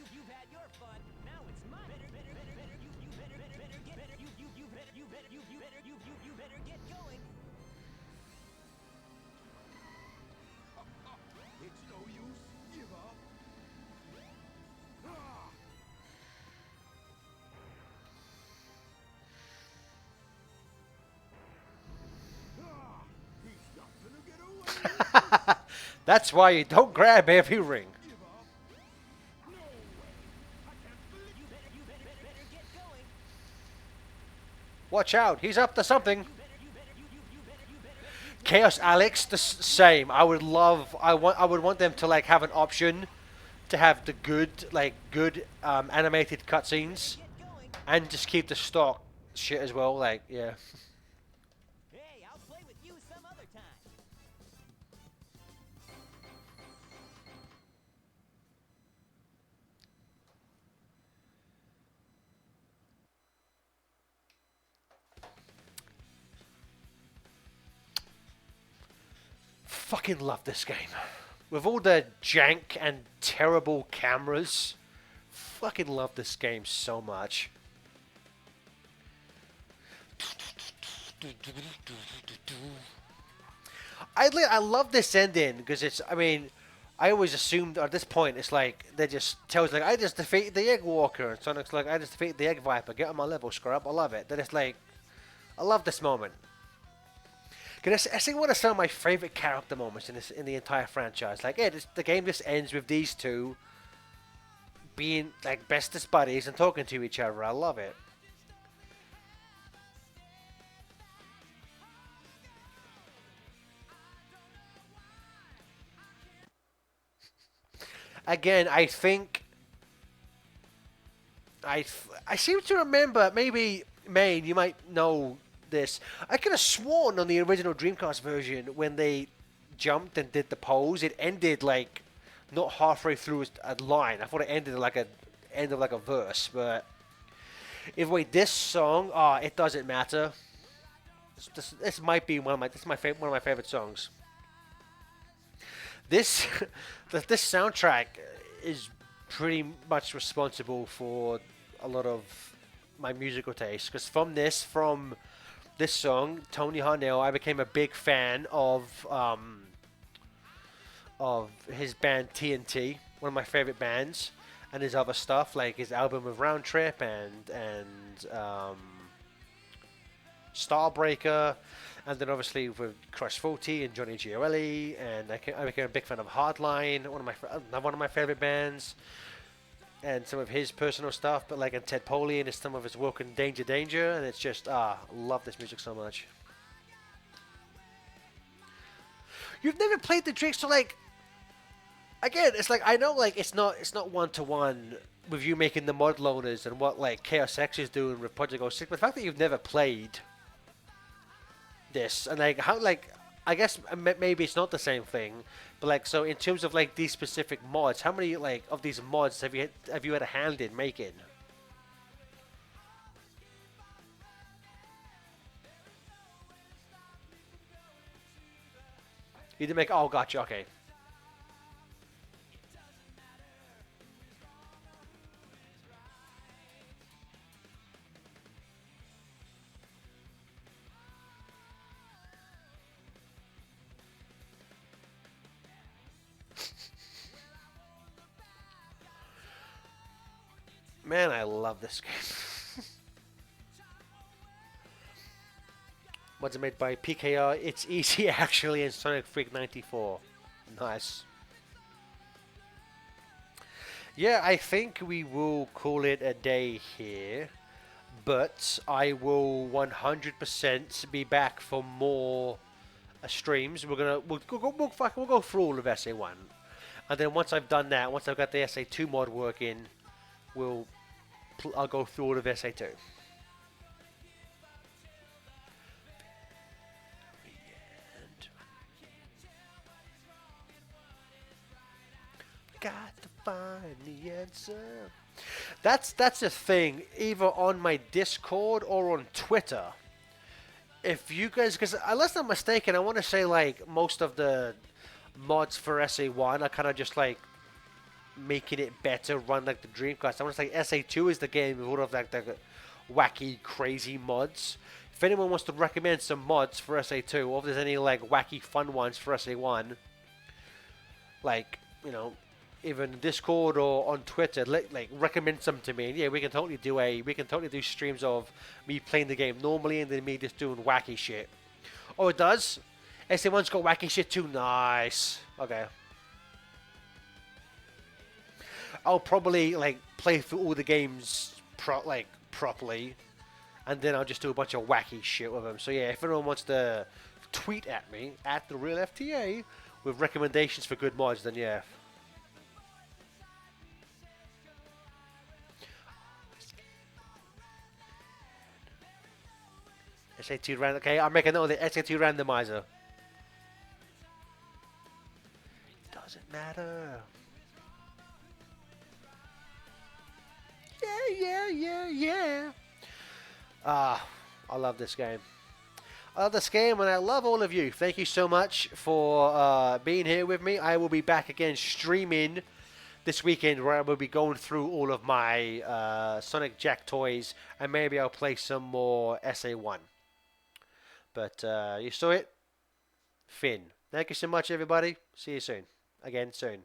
That's why you don't grab every ring. Watch out, he's up to something. Chaos Alex, the same. I would want them to like have an option to have the good animated cutscenes, and just keep the stock shit as well. Like, yeah. Hey, I'll play with you some other time. Fucking love this game. With all the jank and terrible cameras, fucking love this game so much. I love this ending because it's, I mean, I always assumed at this point it's like they just tells like I just defeated the Egg Walker, and Sonic's like I just defeated the Egg Viper. Get on my level, scrub. I love it. Then it's like I love this moment. Cause I think one of some of my favorite character moments in the entire franchise. Like, yeah, the game just ends with these two being like bestest buddies and talking to each other. I love it. Again, I think I seem to remember, maybe Maine, you might know this. I could have sworn on the original Dreamcast version when they jumped and did the pose, it ended like not halfway through a line. I thought it ended like a end of like a verse, but if wait, this song, it doesn't matter. This might be one of my one of my favorite songs. This this soundtrack is pretty much responsible for a lot of my musical taste, because from this song, Tony Harnell, I became a big fan of his band TNT, one of my favorite bands, and his other stuff like his album with Round Trip and Starbreaker, and then obviously with Crush 40 and Johnny Gioeli, and I became a big fan of Hardline, one of my favorite bands, and some of his personal stuff, but like and Ted Poley and some of his work in Danger, and it's just love this music so much. You've never played the Drake, so like again, it's like I know like it's not one to one with you making the mod loaners and what like Chaos X is doing with Project 06, but the fact that you've never played this and like how like I guess maybe it's not the same thing, but like so in terms of like these specific mods, how many like of these mods have you had a hand in making? You didn't make. Oh, gotcha. Okay. Man, I love this game. Mods are made by PKR. It's easy actually in Sonic Freak 94. Nice. Yeah, I think we will call it a day here, but I will 100% be back for more streams. We'll go through all of SA1, and then once I've done that, once I've got the SA2 mod working, I'll go through all of SA2. Got to find the answer. That's a thing, either on my Discord or on Twitter. If you guys, because unless I'm mistaken, I want to say like most of the mods for SA1 are kind of just like making it better run like the Dreamcast. I want to say SA2 is the game with all of like the wacky, crazy mods. If anyone wants to recommend some mods for SA2, or if there's any like wacky, fun ones for SA1, like, you know, even Discord or on Twitter, like recommend some to me. And yeah, we can totally do streams of me playing the game normally and then me just doing wacky shit. Oh, it does? SA1's got wacky shit too. Nice. Okay. I'll probably like play through all the games properly, and then I'll just do a bunch of wacky shit with them. So yeah, if anyone wants to tweet at me at TheRealFTA with recommendations for good mods, then yeah. SA2 random. Okay, I'll make a note of the SA2 randomizer. Doesn't matter. Yeah. I love this game. I love this game, and I love all of you. Thank you so much for being here with me. I will be back again streaming this weekend, where I will be going through all of my Sonic Jack toys, and maybe I'll play some more SA1. But you saw it? Finn. Thank you so much, everybody. See you soon. Again, soon.